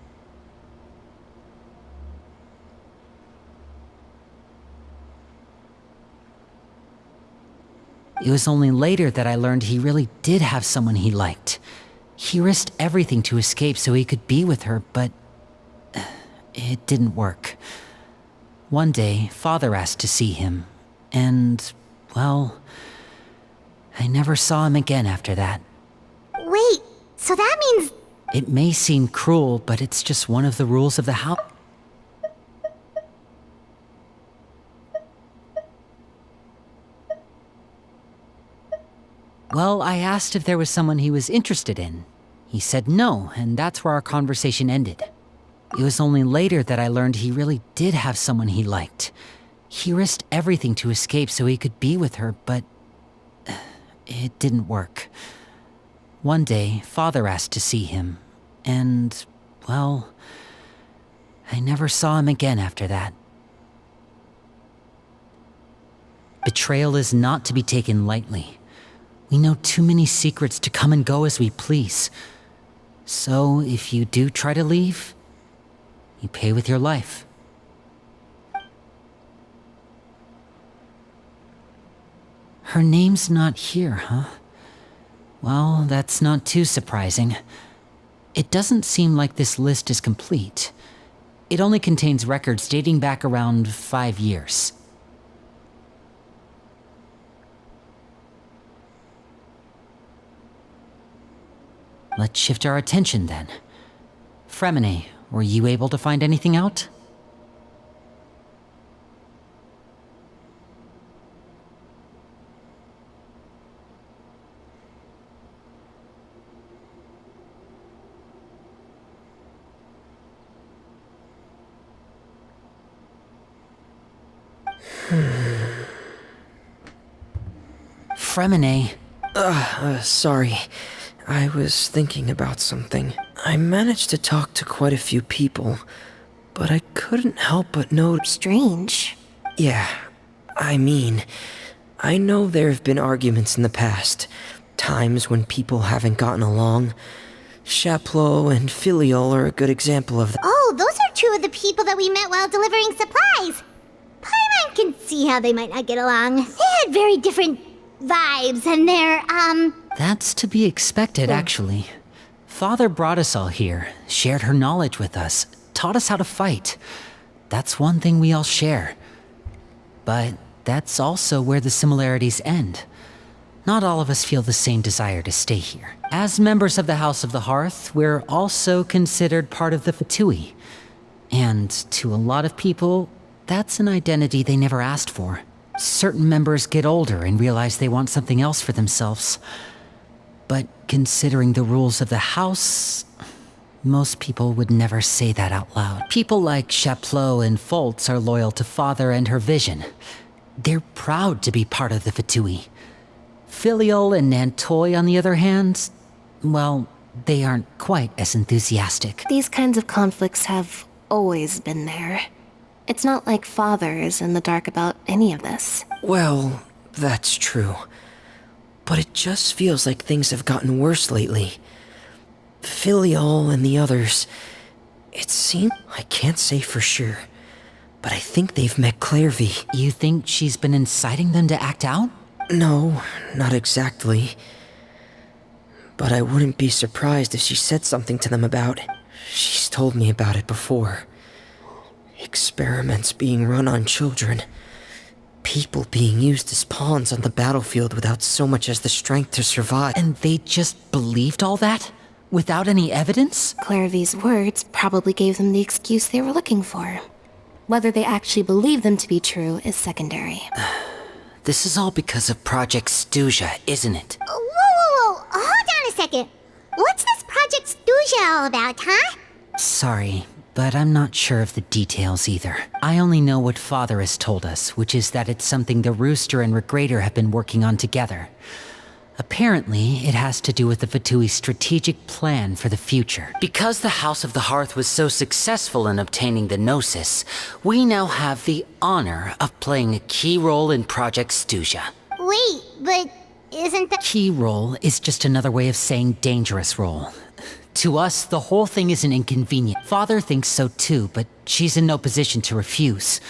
It was only later that I learned he really did have someone he liked. He risked everything to escape so he could be with her, but it didn't work. One day, Father asked to see him, and, well, I never saw him again after that. Wait, so that means... It may seem cruel, but it's just one of the rules of the house. Well, I asked if there was someone he was interested in. He said no, and that's where our conversation ended. It was only later that I learned he really did have someone he liked. He risked everything to escape so he could be with her, but it didn't work. One day, Father asked to see him, and, well, I never saw him again after that. Betrayal is not to be taken lightly. We know too many secrets to come and go as we please. So, if you do try to leave, you pay with your life. Her name's not here, huh? Well, that's not too surprising. It doesn't seem like this list is complete. It only contains records dating back around 5 years. Let's shift our attention then. Fremine, were you able to find anything out? Fremine. Sorry. I was thinking about something. I managed to talk to quite a few people, but I couldn't help but note... Strange. Yeah, I know there have been arguments in the past. Times when people haven't gotten along. Chaplot and Filiol are a good example of that. Oh, those are two of the people that we met while delivering supplies. Paimon can see how they might not get along. They had very different vibes, and they're, That's to be expected, actually. Father brought us all here, shared her knowledge with us, taught us how to fight. That's one thing we all share. But that's also where the similarities end. Not all of us feel the same desire to stay here. As members of the House of the Hearth, we're also considered part of the Fatui. And to a lot of people, that's an identity they never asked for. Certain members get older and realize they want something else for themselves. But considering the rules of the house, most people would never say that out loud. People like Chaplot and Foltz are loyal to Father and her vision. They're proud to be part of the Fatui. Filiol and Nantoy, on the other hand, well, they aren't quite as enthusiastic. These kinds of conflicts have always been there. It's not like Father is in the dark about any of this. Well, that's true. But it just feels like things have gotten worse lately. Filiol and the others, it seems... I can't say for sure, but I think they've met Clairvy. You think she's been inciting them to act out? No, not exactly. But I wouldn't be surprised if she said something to them about it. She's told me about it before. Experiments being run on children. People being used as pawns on the battlefield without so much as the strength to survive. And they just believed all that? Without any evidence? Clairvy's words probably gave them the excuse they were looking for. Whether they actually believe them to be true is secondary. This is all because of Project Stuja, isn't it? Whoa, hold on a second. What's this Project Stuja all about, huh? Sorry, but I'm not sure of the details either. I only know what Father has told us, which is that it's something the Rooster and Regrator have been working on together. Apparently, it has to do with the Fatui's strategic plan for the future. Because the House of the Hearth was so successful in obtaining the Gnosis, we now have the honor of playing a key role in Project Stuja. Wait, but isn't that... Key role is just another way of saying dangerous role. To us, the whole thing isn't inconvenient. Father thinks so too, but she's in no position to refuse.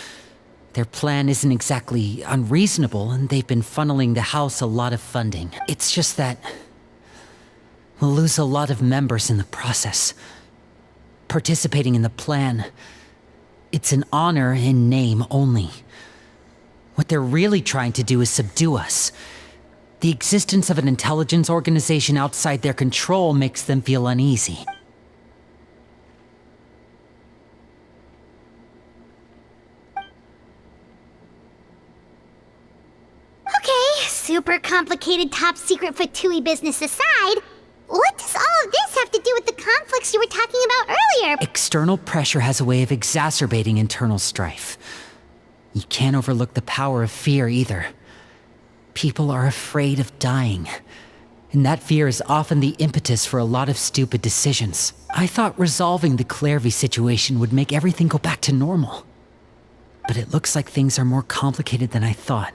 Their plan isn't exactly unreasonable, and they've been funneling the house a lot of funding. It's just that we'll lose a lot of members in the process. Participating in the plan, it's an honor in name only. What they're really trying to do is subdue us. The existence of an intelligence organization outside their control makes them feel uneasy. Okay, super complicated top secret Fatui business aside, what does all of this have to do with the conflicts you were talking about earlier? External pressure has a way of exacerbating internal strife. You can't overlook the power of fear either. People are afraid of dying, and that fear is often the impetus for a lot of stupid decisions. I thought resolving the Clairvy situation would make everything go back to normal. But it looks like things are more complicated than I thought.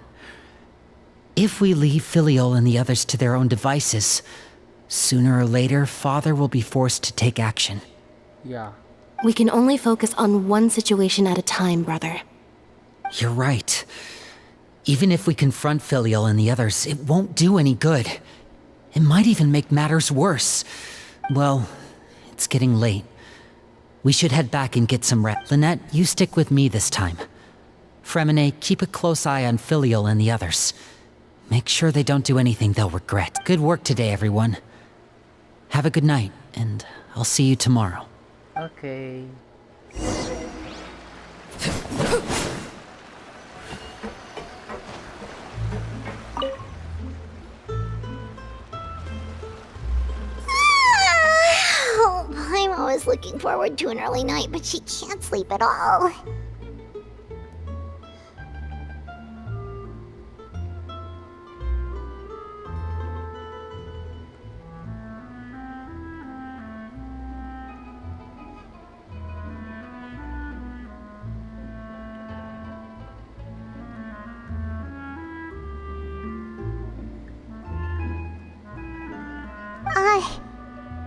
If we leave Filiol and the others to their own devices, sooner or later, Father will be forced to take action. Yeah. We can only focus on one situation at a time, brother. You're right. Even if we confront Filiol and the others, it won't do any good. It might even make matters worse. Well, it's getting late. We should head back and get some rest. Lynette, you stick with me this time. Fremine, keep a close eye on Filiol and the others. Make sure they don't do anything they'll regret. Good work today, everyone. Have a good night, and I'll see you tomorrow. Okay. I'm always looking forward to an early night, but she can't sleep at all.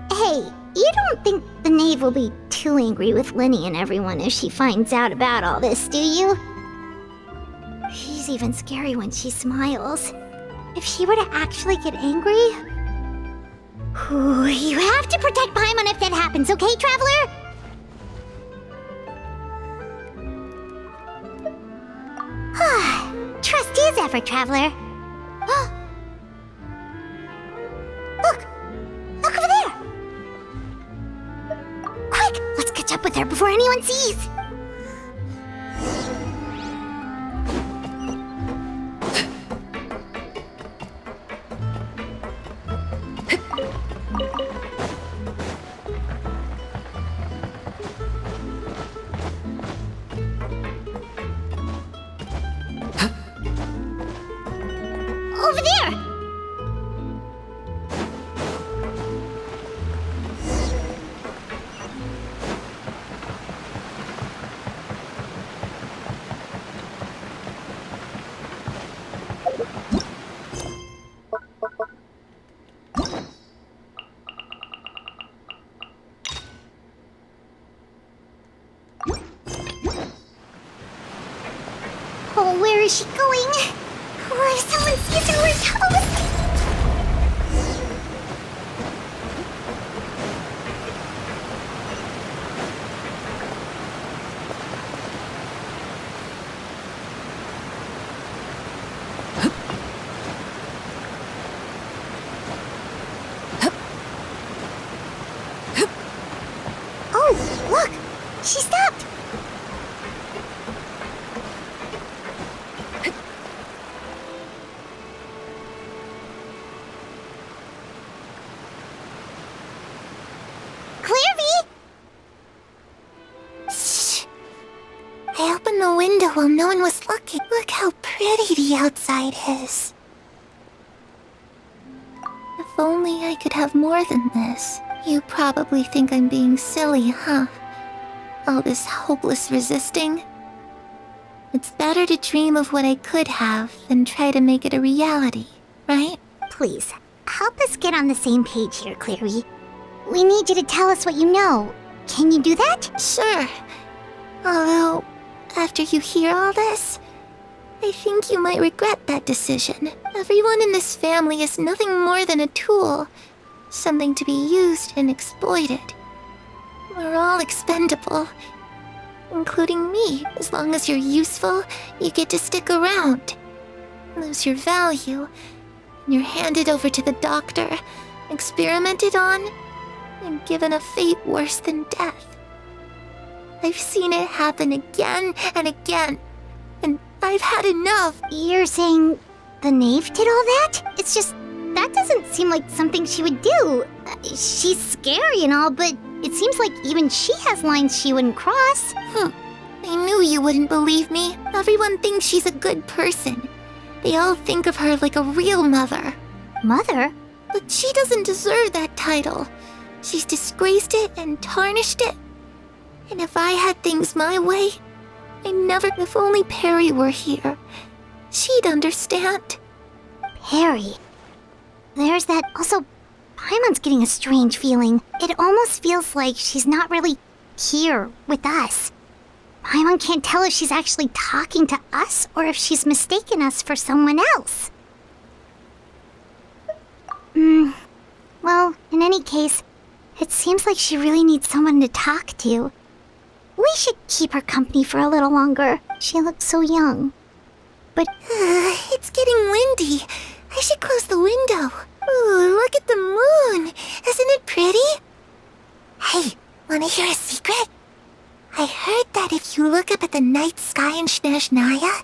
Hey, you don't think the knave will be too angry with Lenny and everyone if she finds out about all this, do you? She's even scary when she smiles. If she were to actually get angry... Ooh, you have to protect Paimon if that happens, okay, Traveler? Trust is ever, Traveler. Look over there! Quick, let's catch up with her before anyone sees! Over there! Oh, where is she going? Oh, if someone sees her, we're toast! Oh, look! She stopped! the window while no one was looking. Look how pretty the outside is. If only I could have more than this. You probably think I'm being silly, huh? All this hopeless resisting. It's better to dream of what I could have than try to make it a reality, right? Please, help us get on the same page here, Clary. We need you to tell us what you know. Can you do that? Sure. Although, after you hear all this, I think you might regret that decision. Everyone in this family is nothing more than a tool. Something to be used and exploited. We're all expendable. Including me. As long as you're useful, you get to stick around. Lose your value, and you're handed over to the doctor, experimented on, and given a fate worse than death. I've seen it happen again and again, and I've had enough. You're saying the knave did all that? It's just, that doesn't seem like something she would do. She's scary and all, but it seems like even she has lines she wouldn't cross. I knew you wouldn't believe me. Everyone thinks she's a good person. They all think of her like a real mother. Mother? But she doesn't deserve that title. She's disgraced it and tarnished it. And if I had things my way, if only Perry were here, she'd understand. Perry. There's that. Also, Paimon's getting a strange feeling. It almost feels like she's not really here with us. Paimon can't tell if she's actually talking to us or if she's mistaken us for someone else. Well, in any case, it seems like she really needs someone to talk to. We should keep her company for a little longer. She looks so young. But it's getting windy. I should close the window. Ooh, look at the moon. Isn't it pretty? Hey, wanna hear a secret? I heard that if you look up at the night sky in Snezhnaya,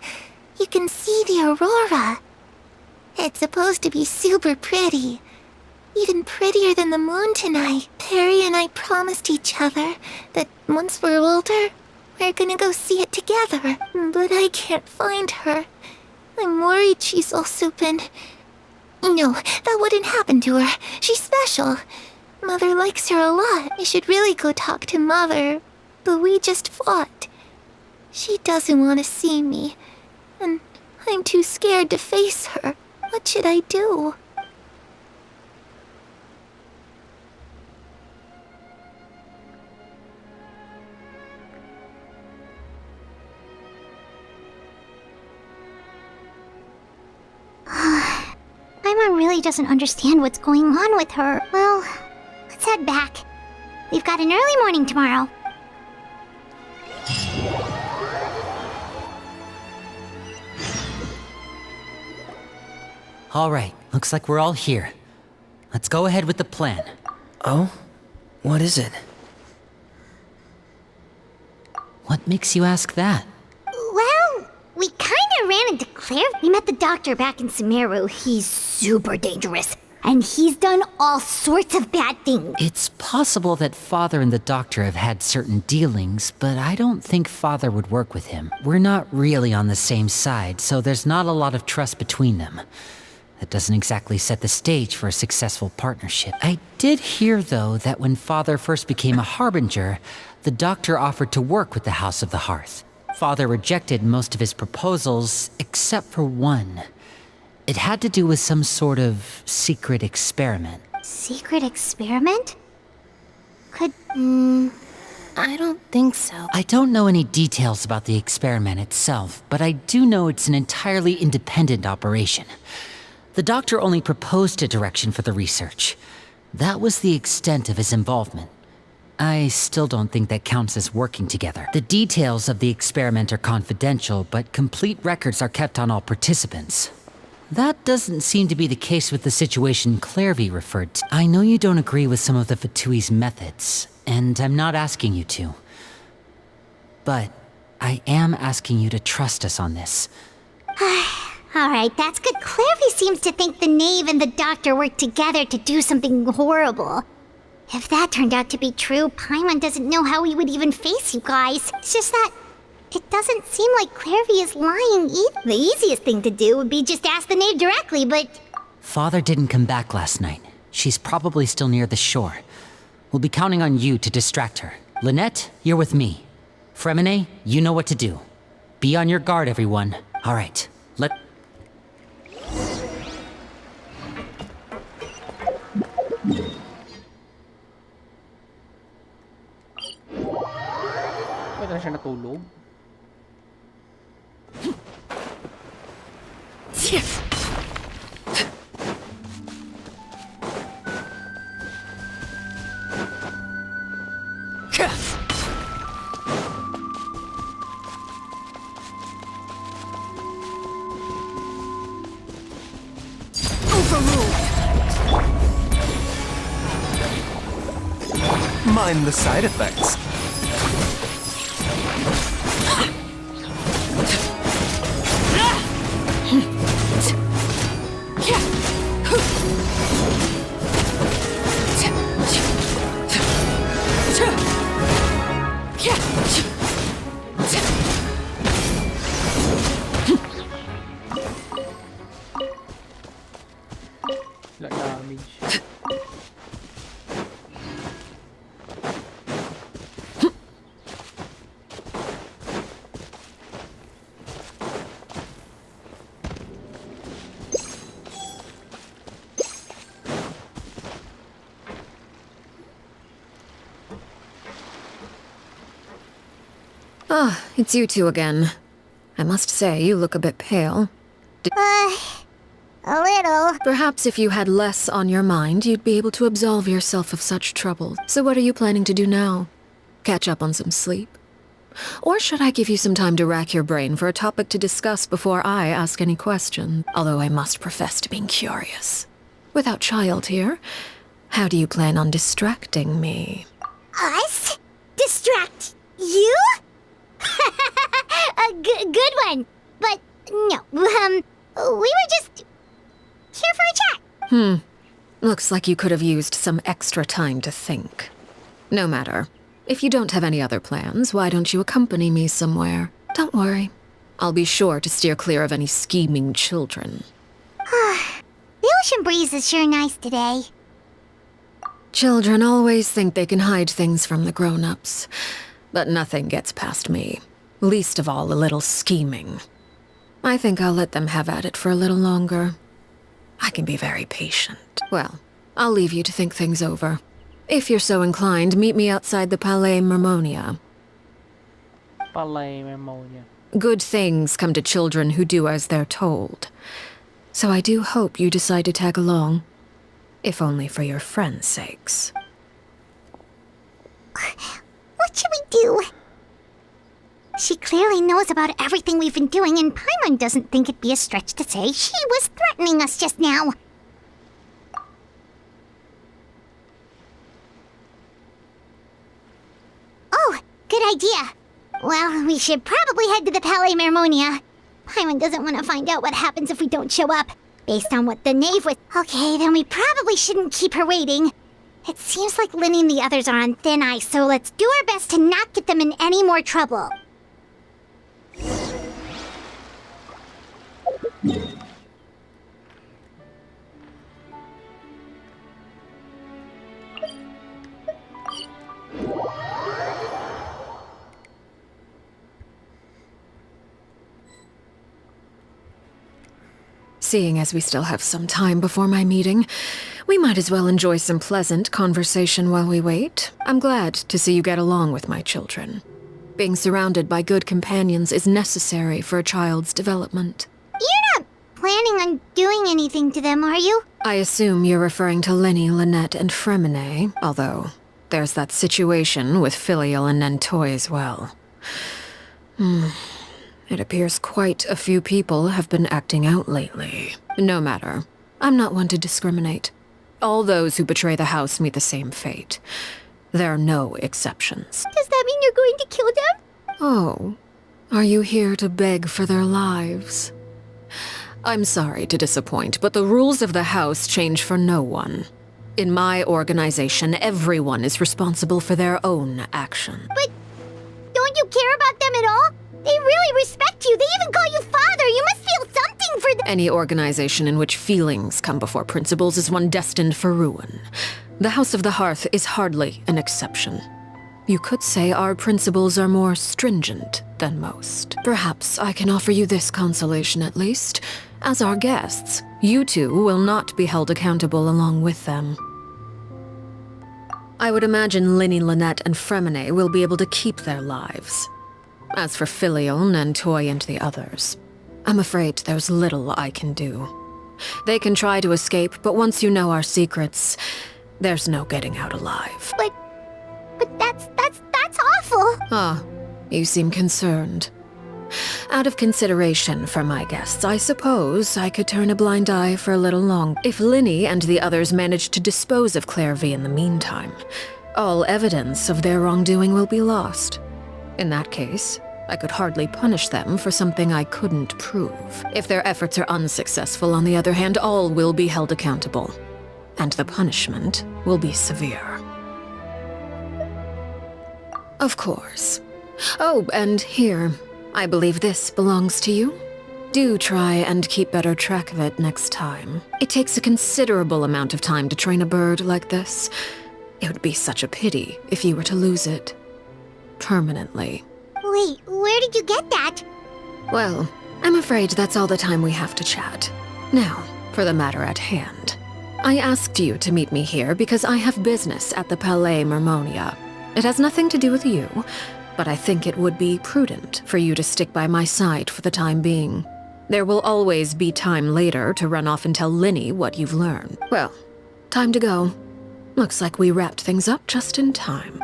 you can see the aurora. It's supposed to be super pretty. Even prettier than the moon tonight. Perry and I promised each other that once we're older, we're gonna go see it together. But I can't find her. I'm worried she's also been... No, that wouldn't happen to her. She's special. Mother likes her a lot. I should really go talk to Mother. But we just fought. She doesn't want to see me. And I'm too scared to face her. What should I do? Paimon really doesn't understand what's going on with her. Well, let's head back. We've got an early morning tomorrow. All right, looks like we're all here. Let's go ahead with the plan. Oh? What is it? What makes you ask that? Well, we kinda ran into Claire. We met the doctor back in Sumeru. He's super dangerous. And he's done all sorts of bad things. It's possible that Father and the Doctor have had certain dealings, but I don't think Father would work with him. We're not really on the same side, so there's not a lot of trust between them. That doesn't exactly set the stage for a successful partnership. I did hear, though, that when Father first became a Harbinger, the Doctor offered to work with the House of the Hearth. Father rejected most of his proposals, except for one. It had to do with some sort of secret experiment. Secret experiment? I don't think so. I don't know any details about the experiment itself, but I do know it's an entirely independent operation. The Doctor only proposed a direction for the research. That was the extent of his involvement. I still don't think that counts as working together. The details of the experiment are confidential, but complete records are kept on all participants. That doesn't seem to be the case with the situation Clairvy referred to. I know you don't agree with some of the Fatui's methods, and I'm not asking you to. But I am asking you to trust us on this. Alright, that's good. Clairvy seems to think the knave and the doctor worked together to do something horrible. If that turned out to be true, Paimon doesn't know how he would even face you guys. It's just that It doesn't seem like Clairvy is lying either. The easiest thing to do would be just ask the knave directly, but... Father didn't come back last night. She's probably still near the shore. We'll be counting on you to distract her. Lynette, you're with me. Fremine, you know what to do. Be on your guard, everyone. All right, Ba't na siya natulog? Mind the side effects. Wala damage. Ah, it's you two again. I must say, you look a bit pale. A little. Perhaps if you had less on your mind, you'd be able to absolve yourself of such trouble. So what are you planning to do now? Catch up on some sleep? Or should I give you some time to rack your brain for a topic to discuss before I ask any questions? Although I must profess to being curious. Without child here, how do you plan on distracting me? Us? Distract you? A good one. But no, we were just here for a chat. Looks like you could have used some extra time to think. No matter. If you don't have any other plans, why don't you accompany me somewhere? Don't worry. I'll be sure to steer clear of any scheming children. The ocean breeze is sure nice today. Children always think they can hide things from the grown-ups. But nothing gets past me. Least of all a little scheming. I think I'll let them have at it for a little longer. I can be very patient. Well, I'll leave you to think things over. If you're so inclined, meet me outside the Palais Mermonia. Palay Mermonia. Good things come to children who do as they're told. So I do hope you decide to tag along. If only for your friends' sakes. What should we do? She clearly knows about everything we've been doing, and Paimon doesn't think it'd be a stretch to say she was threatening us just now. Oh, good idea. Well, we should probably head to the Palais Mermonia. Paimon doesn't want to find out what happens if we don't show up. Based on what the knave was... Okay, then we probably shouldn't keep her waiting. It seems like Linny and the others are on thin ice, so let's do our best to not get them in any more trouble. Seeing as we still have some time before my meeting, we might as well enjoy some pleasant conversation while we wait. I'm glad to see you get along with my children. Being surrounded by good companions is necessary for a child's development. You're not planning on doing anything to them, are you? I assume you're referring to Linny, Lynette, and Fremine, although there's that situation with Filial and Nentoy as well. It appears quite a few people have been acting out lately. No matter. I'm not one to discriminate. All those who betray the house meet the same fate. There are no exceptions. Does that mean you're going to kill them? Oh, are you here to beg for their lives? I'm sorry to disappoint, but the rules of the house change for no one. In my organization, everyone is responsible for their own actions. But don't you care about them at all? They really respect you. They even call you father. You must feel something for them. Any organization in which feelings come before principles is one destined for ruin. The House of the Hearth is hardly an exception. You could say our principles are more stringent than most. Perhaps I can offer you this consolation at least. As our guests, you two will not be held accountable along with them. I would imagine Linny, Lynette, and Fremine will be able to keep their lives. As for Filion and Toy and the others, I'm afraid there's little I can do. They can try to escape, but once you know our secrets, there's no getting out alive. But that's awful. Ah, you seem concerned. Out of consideration for my guests, I suppose I could turn a blind eye for a little longer. If Linny and the others manage to dispose of Claire V in the meantime, all evidence of their wrongdoing will be lost. In that case, I could hardly punish them for something I couldn't prove. If their efforts are unsuccessful, on the other hand, all will be held accountable. And the punishment will be severe. Of course. Oh, and here, I believe this belongs to you. Do try and keep better track of it next time. It takes a considerable amount of time to train a bird like this. It would be such a pity if you were to lose it. Permanently. Wait, where did you get that? Well, I'm afraid that's all the time we have to chat. Now, for the matter at hand. I asked you to meet me here because I have business at the Palais Mermonia. It has nothing to do with you, but I think it would be prudent for you to stick by my side for the time being. There will always be time later to run off and tell Linny what you've learned. Well, time to go. Looks like we wrapped things up just in time.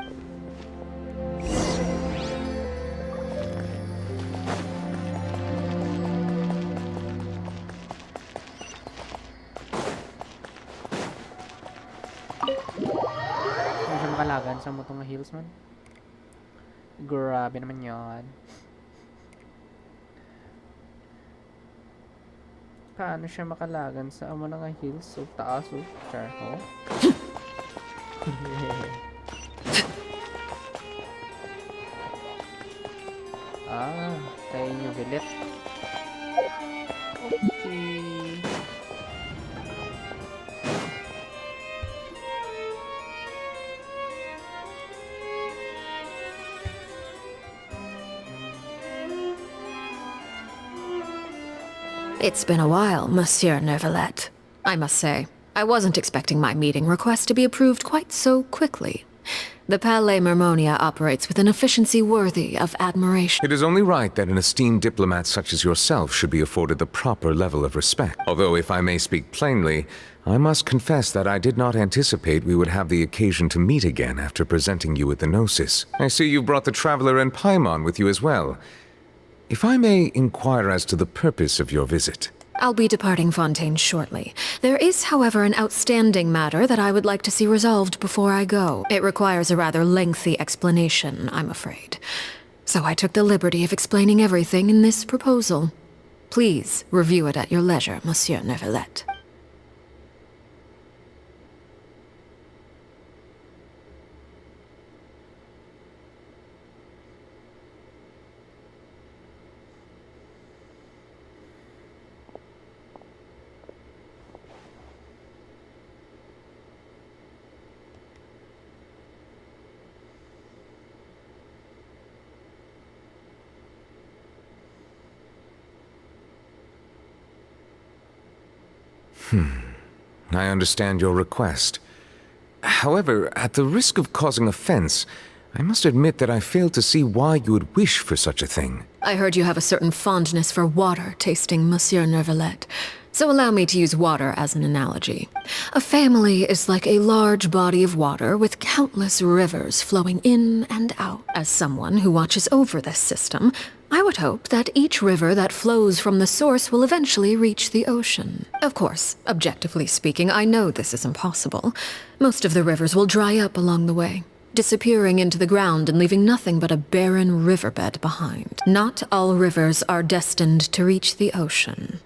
Hindi siya makalagan sa motong heels man. Grabe naman yan. Paano siya makalagan sa amo ng heels? So taas oh. Char, oh. Kaya nyo bilit. Okay. It's been a while, Monsieur Neuvillette. I must say, I wasn't expecting my meeting request to be approved quite so quickly. The Palais Mermonia operates with an efficiency worthy of admiration. It is only right that an esteemed diplomat such as yourself should be afforded the proper level of respect. Although, if I may speak plainly, I must confess that I did not anticipate we would have the occasion to meet again after presenting you with the Gnosis. I see you brought the Traveler and Paimon with you as well. If I may inquire as to the purpose of your visit. I'll be departing Fontaine shortly. There is, however, an outstanding matter that I would like to see resolved before I go. It requires a rather lengthy explanation, I'm afraid. So I took the liberty of explaining everything in this proposal. Please review it at your leisure, Monsieur Neuvillette. I understand your request. However, at the risk of causing offense, I must admit that I fail to see why you would wish for such a thing. I heard you have a certain fondness for water tasting, Monsieur Neuvillette. So allow me to use water as an analogy. A family is like a large body of water with countless rivers flowing in and out. As someone who watches over this system, I would hope that each river that flows from the source will eventually reach the ocean. Of course, objectively speaking, I know this is impossible. Most of the rivers will dry up along the way, disappearing into the ground and leaving nothing but a barren riverbed behind. Not all rivers are destined to reach the ocean,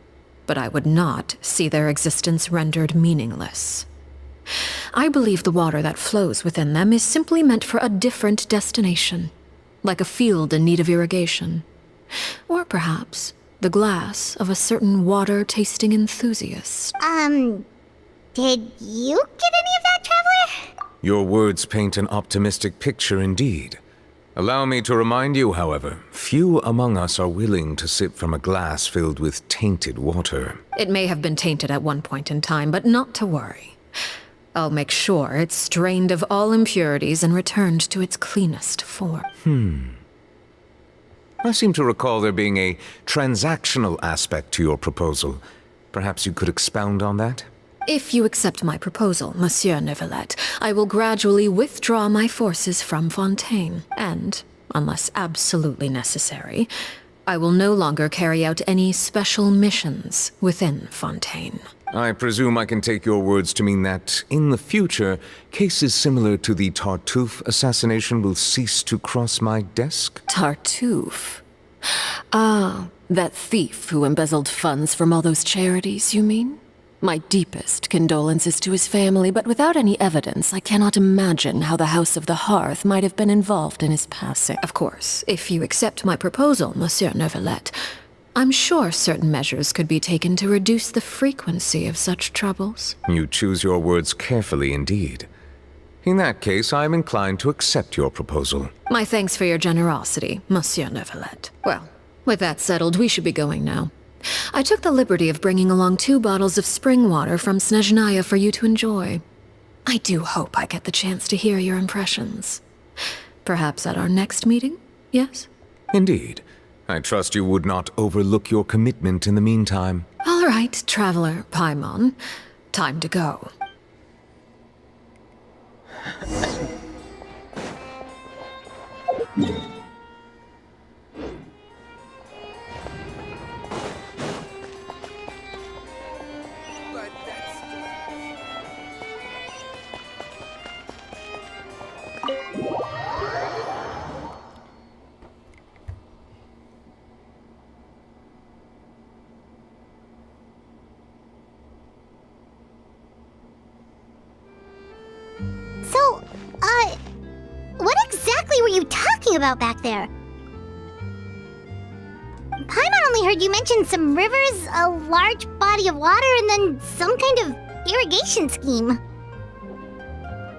but I would not see their existence rendered meaningless. I believe the water that flows within them is simply meant for a different destination, like a field in need of irrigation. Or perhaps the glass of a certain water-tasting enthusiast. Did you get any of that, Traveler? Your words paint an optimistic picture indeed. Allow me to remind you, however, few among us are willing to sip from a glass filled with tainted water. It may have been tainted at one point in time, but not to worry. I'll make sure it's strained of all impurities and returned to its cleanest form. I seem to recall there being a transactional aspect to your proposal. Perhaps you could expound on that? If you accept my proposal, Monsieur Neuvillette, I will gradually withdraw my forces from Fontaine, and, unless absolutely necessary, I will no longer carry out any special missions within Fontaine. I presume I can take your words to mean that, in the future, cases similar to the Tartuffe assassination will cease to cross my desk? Tartuffe? Ah, that thief who embezzled funds from all those charities, you mean? My deepest condolences to his family, but without any evidence, I cannot imagine how the House of the Hearth might have been involved in his passing. Of course, if you accept my proposal, Monsieur Neuvillette, I'm sure certain measures could be taken to reduce the frequency of such troubles. You choose your words carefully indeed. In that case, I am inclined to accept your proposal. My thanks for your generosity, Monsieur Neuvillette. Well, with that settled, we should be going now. I took the liberty of bringing along 2 bottles of spring water from Snezhnaya for you to enjoy. I do hope I get the chance to hear your impressions. Perhaps at our next meeting, yes? Indeed. I trust you would not overlook your commitment in the meantime. All right, Traveler Paimon. Time to go. So, what exactly were you talking about back there? Paimon only heard you mention some rivers, a large body of water, and then some kind of irrigation scheme.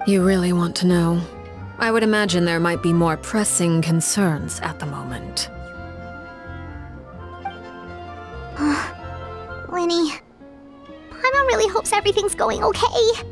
You really want to know? I would imagine there might be more pressing concerns at the moment. Winnie, Paimon really hopes everything's going okay.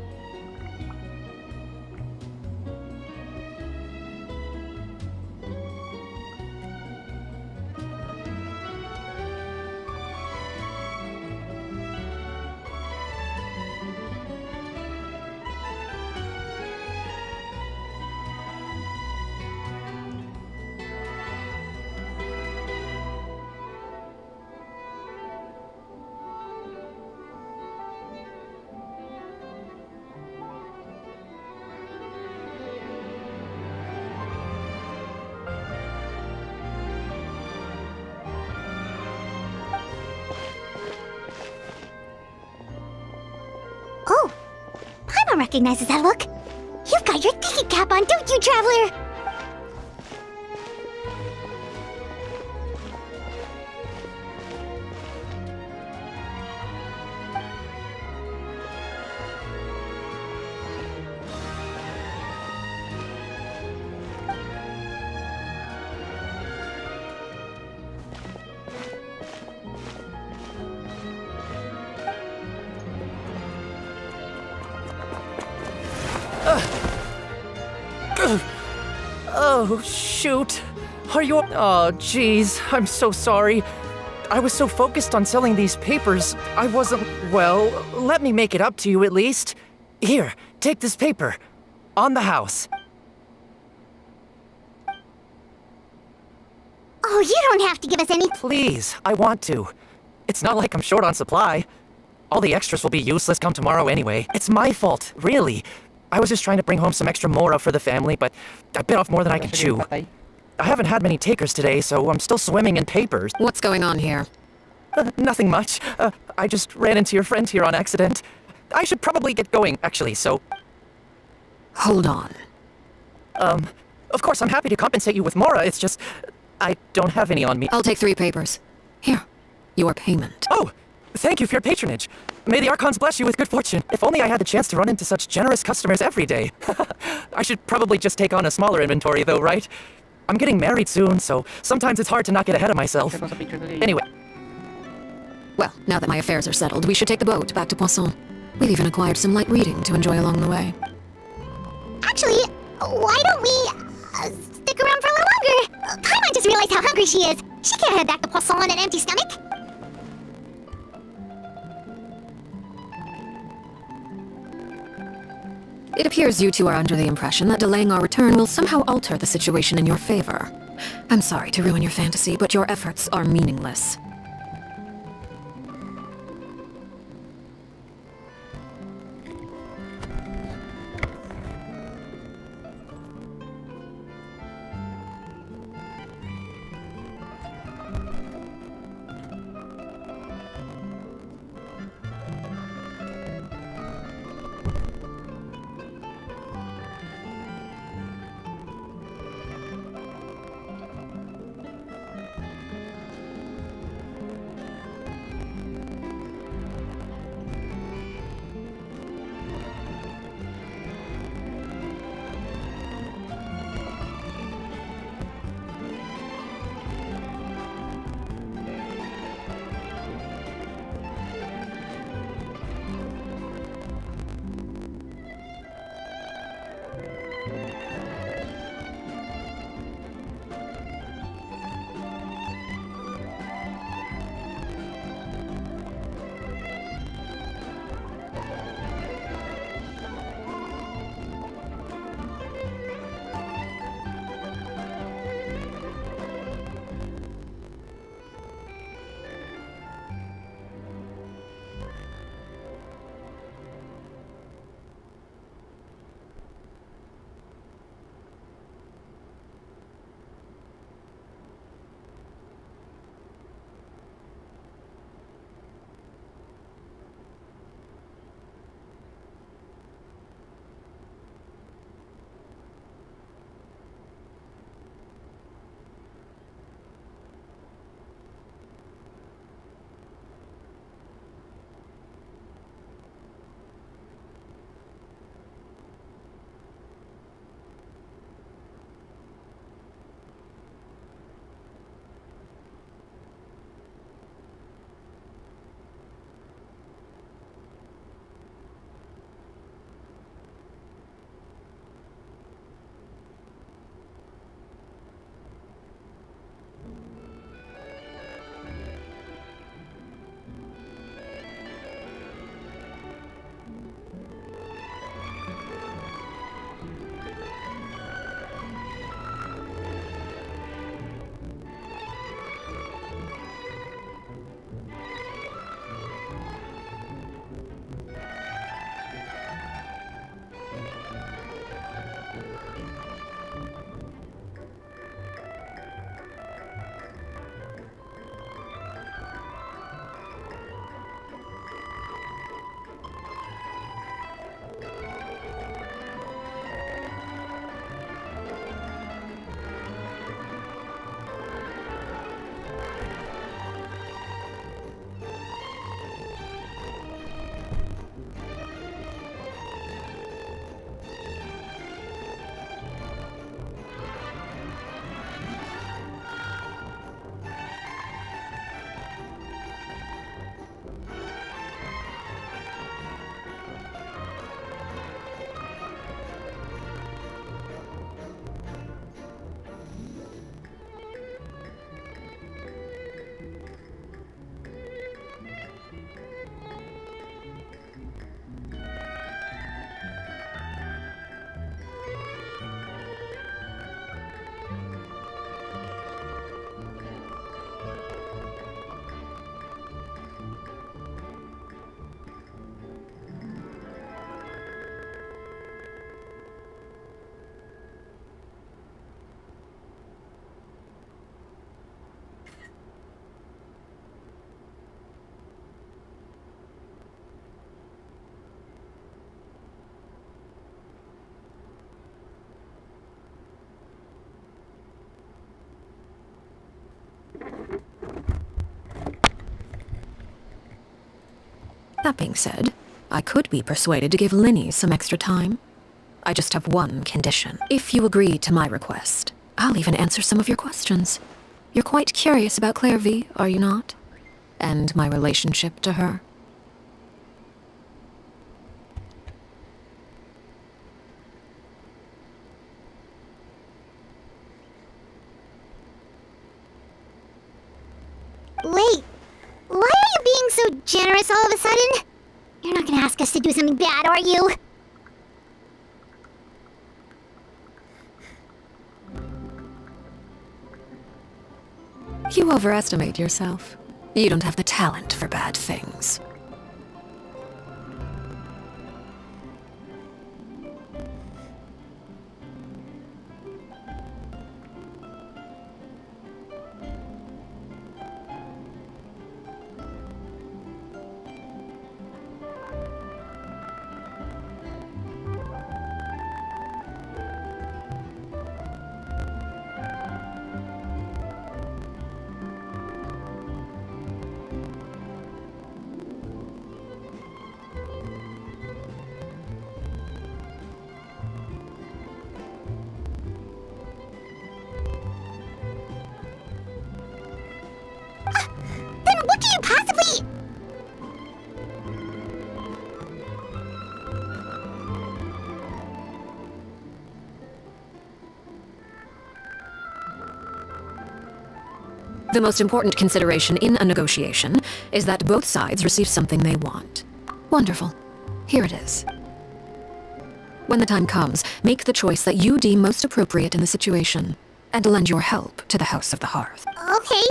Oh, Paimon recognizes that look. You've got your thinking cap on, don't you, Traveler? Oh, shoot. Are you... Oh, jeez. I'm so sorry. I was so focused on selling these papers, I wasn't... Well, let me make it up to you at least. Here, take this paper. On the house. Oh, you don't have to give us any... Please, I want to. It's not like I'm short on supply. All the extras will be useless come tomorrow anyway. It's my fault, really. I was just trying to bring home some extra mora for the family, but I bit off more than I could chew. I haven't had many takers today, so I'm still swimming in papers. What's going on here? Nothing much. I just ran into your friend here on accident. I should probably get going, actually, so... Hold on. Of course, I'm happy to compensate you with mora, it's just... I don't have any on me. I'll take 3 papers. Here, your payment. Oh, thank you for your patronage. May the Archons bless you with good fortune. If only I had the chance to run into such generous customers every day. I should probably just take on a smaller inventory though, right? I'm getting married soon, so sometimes it's hard to not get ahead of myself. Anyway. Well, now that my affairs are settled, we should take the boat back to Poisson. We've even acquired some light reading to enjoy along the way. Actually, why don't we stick around for a little longer? Paimon just realized how hungry she is. She can't head back to Poisson on an empty stomach. It appears you two are under the impression that delaying our return will somehow alter the situation in your favor. I'm sorry to ruin your fantasy, but your efforts are meaningless. That being said, I could be persuaded to give Linny some extra time. I just have one condition. If you agree to my request, I'll even answer some of your questions. You're quite curious about Claire V, are you not? And my relationship to her. Wait, why are you being so generous all of a sudden? You're not gonna ask us to do something bad, are you? You overestimate yourself. You don't have the talent for bad things. Then what do you possibly... The most important consideration in a negotiation is that both sides receive something they want. Wonderful. Here it is. When the time comes, make the choice that you deem most appropriate in the situation, and lend your help to the House of the Hearth. Okay,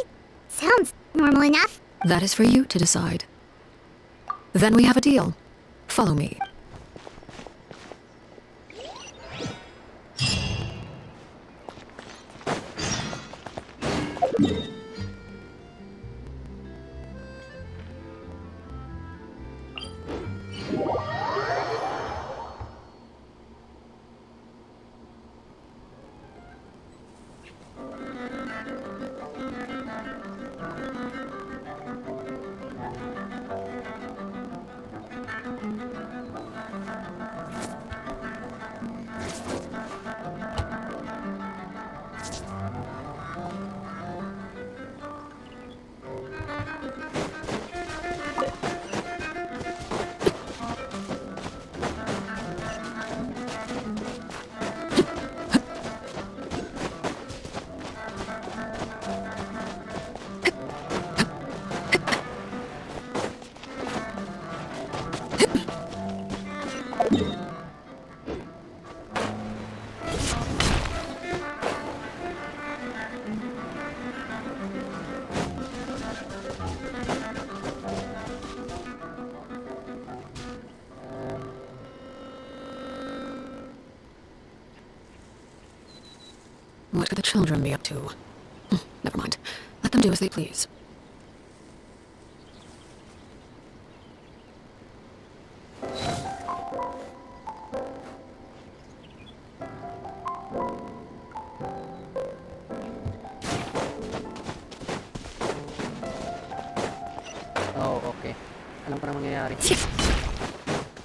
sounds normal enough. That is for you to decide. Then we have a deal. Follow me. What could the children be up to? Never mind. Let them do as they please. Oh, okay. Alam ko na mangyayari.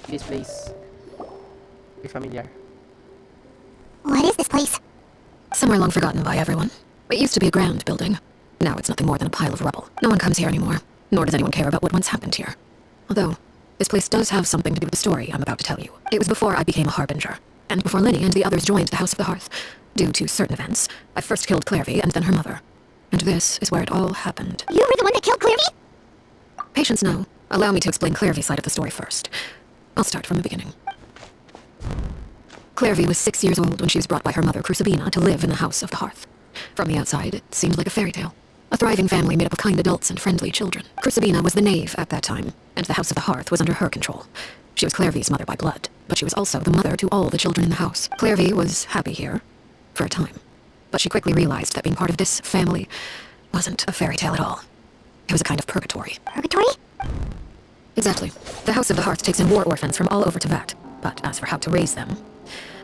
This place. Be familiar. What is this place? Somewhere long forgotten by everyone. It used to be a grand building. Now it's nothing more than a pile of rubble. No one comes here anymore, nor does anyone care about what once happened here. Although, this place does have something to do with the story I'm about to tell you. It was before I became a Harbinger, and before Linny and the others joined the House of the Hearth. Due to certain events, I first killed Clairvy and then her mother. And this is where it all happened. You were the one that killed Clairvy? Patience now. Allow me to explain Clairvy's side of the story first. I'll start from the beginning. Clairvy was 6 years old when she was brought by her mother, Crucibina, to live in the House of the Hearth. From the outside, it seemed like a fairy tale. A thriving family made up of kind adults and friendly children. Crucibina was the knave at that time, and the House of the Hearth was under her control. She was Clairvy's mother by blood, but she was also the mother to all the children in the house. Clairvy was happy here, for a time. But she quickly realized that being part of this family wasn't a fairy tale at all. It was a kind of purgatory. Purgatory? Exactly. The House of the Hearth takes in war orphans from all over Teyvat. But as for how to raise them,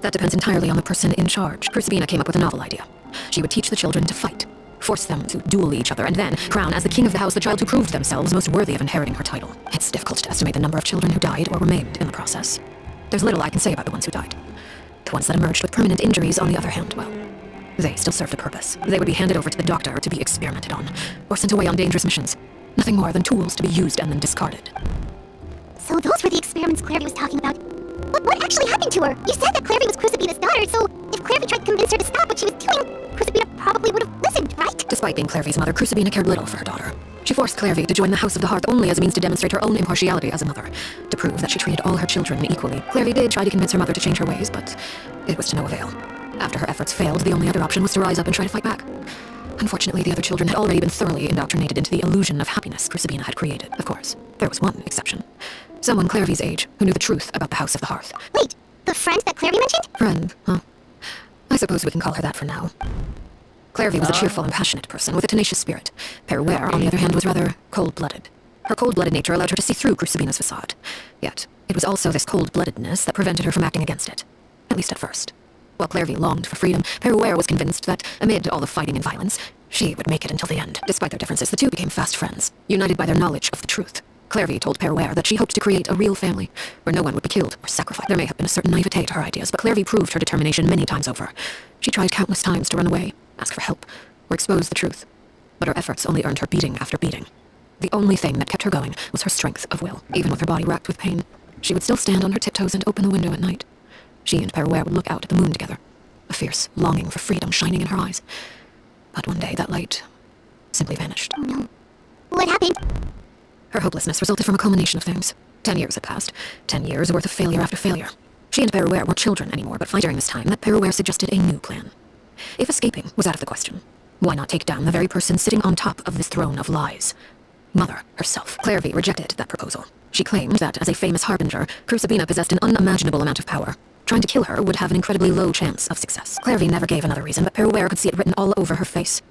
that depends entirely on the person in charge. Crucibina came up with a novel idea. She would teach the children to fight. force them to duel each other, and then crown as the king of the house the child who proved themselves most worthy of inheriting her title. It's difficult to estimate the number of children who died or were maimed in the process. There's little I can say about the ones who died. The ones that emerged with permanent injuries, on the other hand, well, they still served a purpose. They would be handed over to the doctor to be experimented on, or sent away on dangerous missions. Nothing more than tools to be used and then discarded. So those were the experiments Clairvy was talking about. What actually happened to her? You said that Clairvy was Crucibina's daughter, so if Clairvy tried to convince her to stop what she was doing, Crucibina probably would have listened, right? Despite being Clairvy's mother, Crucibina cared little for her daughter. She forced Clairvy to join the House of the Hearth only as a means to demonstrate her own impartiality as a mother, to prove that she treated all her children equally. Clairvy did try to convince her mother to change her ways, but it was to no avail. After her efforts failed, the only other option was to rise up and try to fight back. Unfortunately, the other children had already been thoroughly indoctrinated into the illusion of happiness Crucibina had created. Of course, there was one exception. Someone Clairvy's age who knew the truth about the House of the Hearth. Wait, the friend that Clairvy mentioned? Friend, huh? I suppose we can call her that for now. Clairvy was a cheerful and passionate person with a tenacious spirit. Perware, on the other hand, was rather cold-blooded. Her cold-blooded nature allowed her to see through Crucibina's facade. Yet, it was also this cold-bloodedness that prevented her from acting against it. At least at first. While Clairvy longed for freedom, Perware was convinced that, amid all the fighting and violence, she would make it until the end. Despite their differences, the two became fast friends, united by their knowledge of the truth. Clairvy told Perware that she hoped to create a real family, where no one would be killed or sacrificed. There may have been a certain naivete to her ideas, but Clairvy proved her determination many times over. She tried countless times to run away, ask for help, or expose the truth. But her efforts only earned her beating after beating. The only thing that kept her going was her strength of will. Even with her body racked with pain, she would still stand on her tiptoes and open the window at night. She and Perware would look out at the moon together, a fierce longing for freedom shining in her eyes. But one day that light simply vanished. Oh no. What happened? Her hopelessness resulted from a culmination of things. 10 years had passed. 10 years worth of failure after failure. She and Perware weren't children anymore, but during this time that Perware suggested a new plan. If escaping was out of the question, why not take down the very person sitting on top of this throne of lies? Mother herself. Clairvy rejected that proposal. She claimed that, as a famous harbinger, Crucibina possessed an unimaginable amount of power. Trying to kill her would have an incredibly low chance of success. Clairvy never gave another reason, but Perware could see it written all over her face.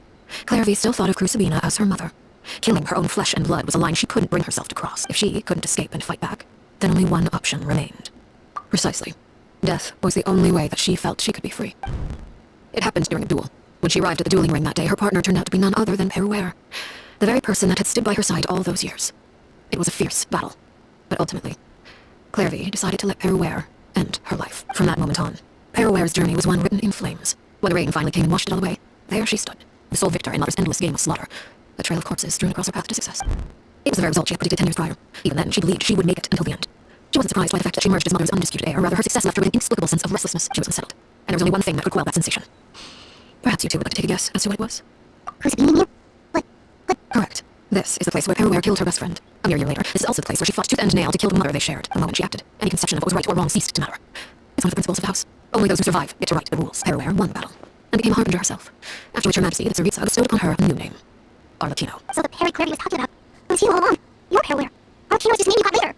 Clairvy still thought of Crucibina as her mother. Killing her own flesh and blood was a line she couldn't bring herself to cross. If she couldn't escape and fight back, then only one option remained. Precisely. Death was the only way that she felt she could be free. It happened during a duel. When she arrived at the dueling ring that day, her partner turned out to be none other than Perware, the very person that had stood by her side all those years. It was a fierce battle, but ultimately, Clairvy decided to let Perware end her life. From that moment on, Perware's journey was one written in flames. When the rain finally came and washed it all away, there she stood, the sole victor in Lover's endless game of slaughter, a trail of corpses strewn across her path to success. It was the very result she had predicted 10 years prior. Even then, she believed she would make it until the end. She wasn't surprised by the fact that she emerged as Mother's undisputed heir. Rather, her success left her with an inexplicable sense of restlessness. She was unsettled, and there was only one thing that could quell that sensation. Perhaps you two would like to take a guess as to what it was? Crucibina? What? Correct. This is the place where Perware killed her best friend. A mere year later, this is also the place where she fought tooth and nail to kill the mother they shared. The moment she acted, any conception of what was right or wrong ceased to matter. It's one of the principles of the house. Only those who survive get to write the rules. Perware won the battle, and became a harbinger herself. After which her majesty, the Tsaritsa, bestowed upon her a new name. Arlecchino. So the Perry Clairvy was talking about was he all along? You're Perware. Arlecchino's just name you got later.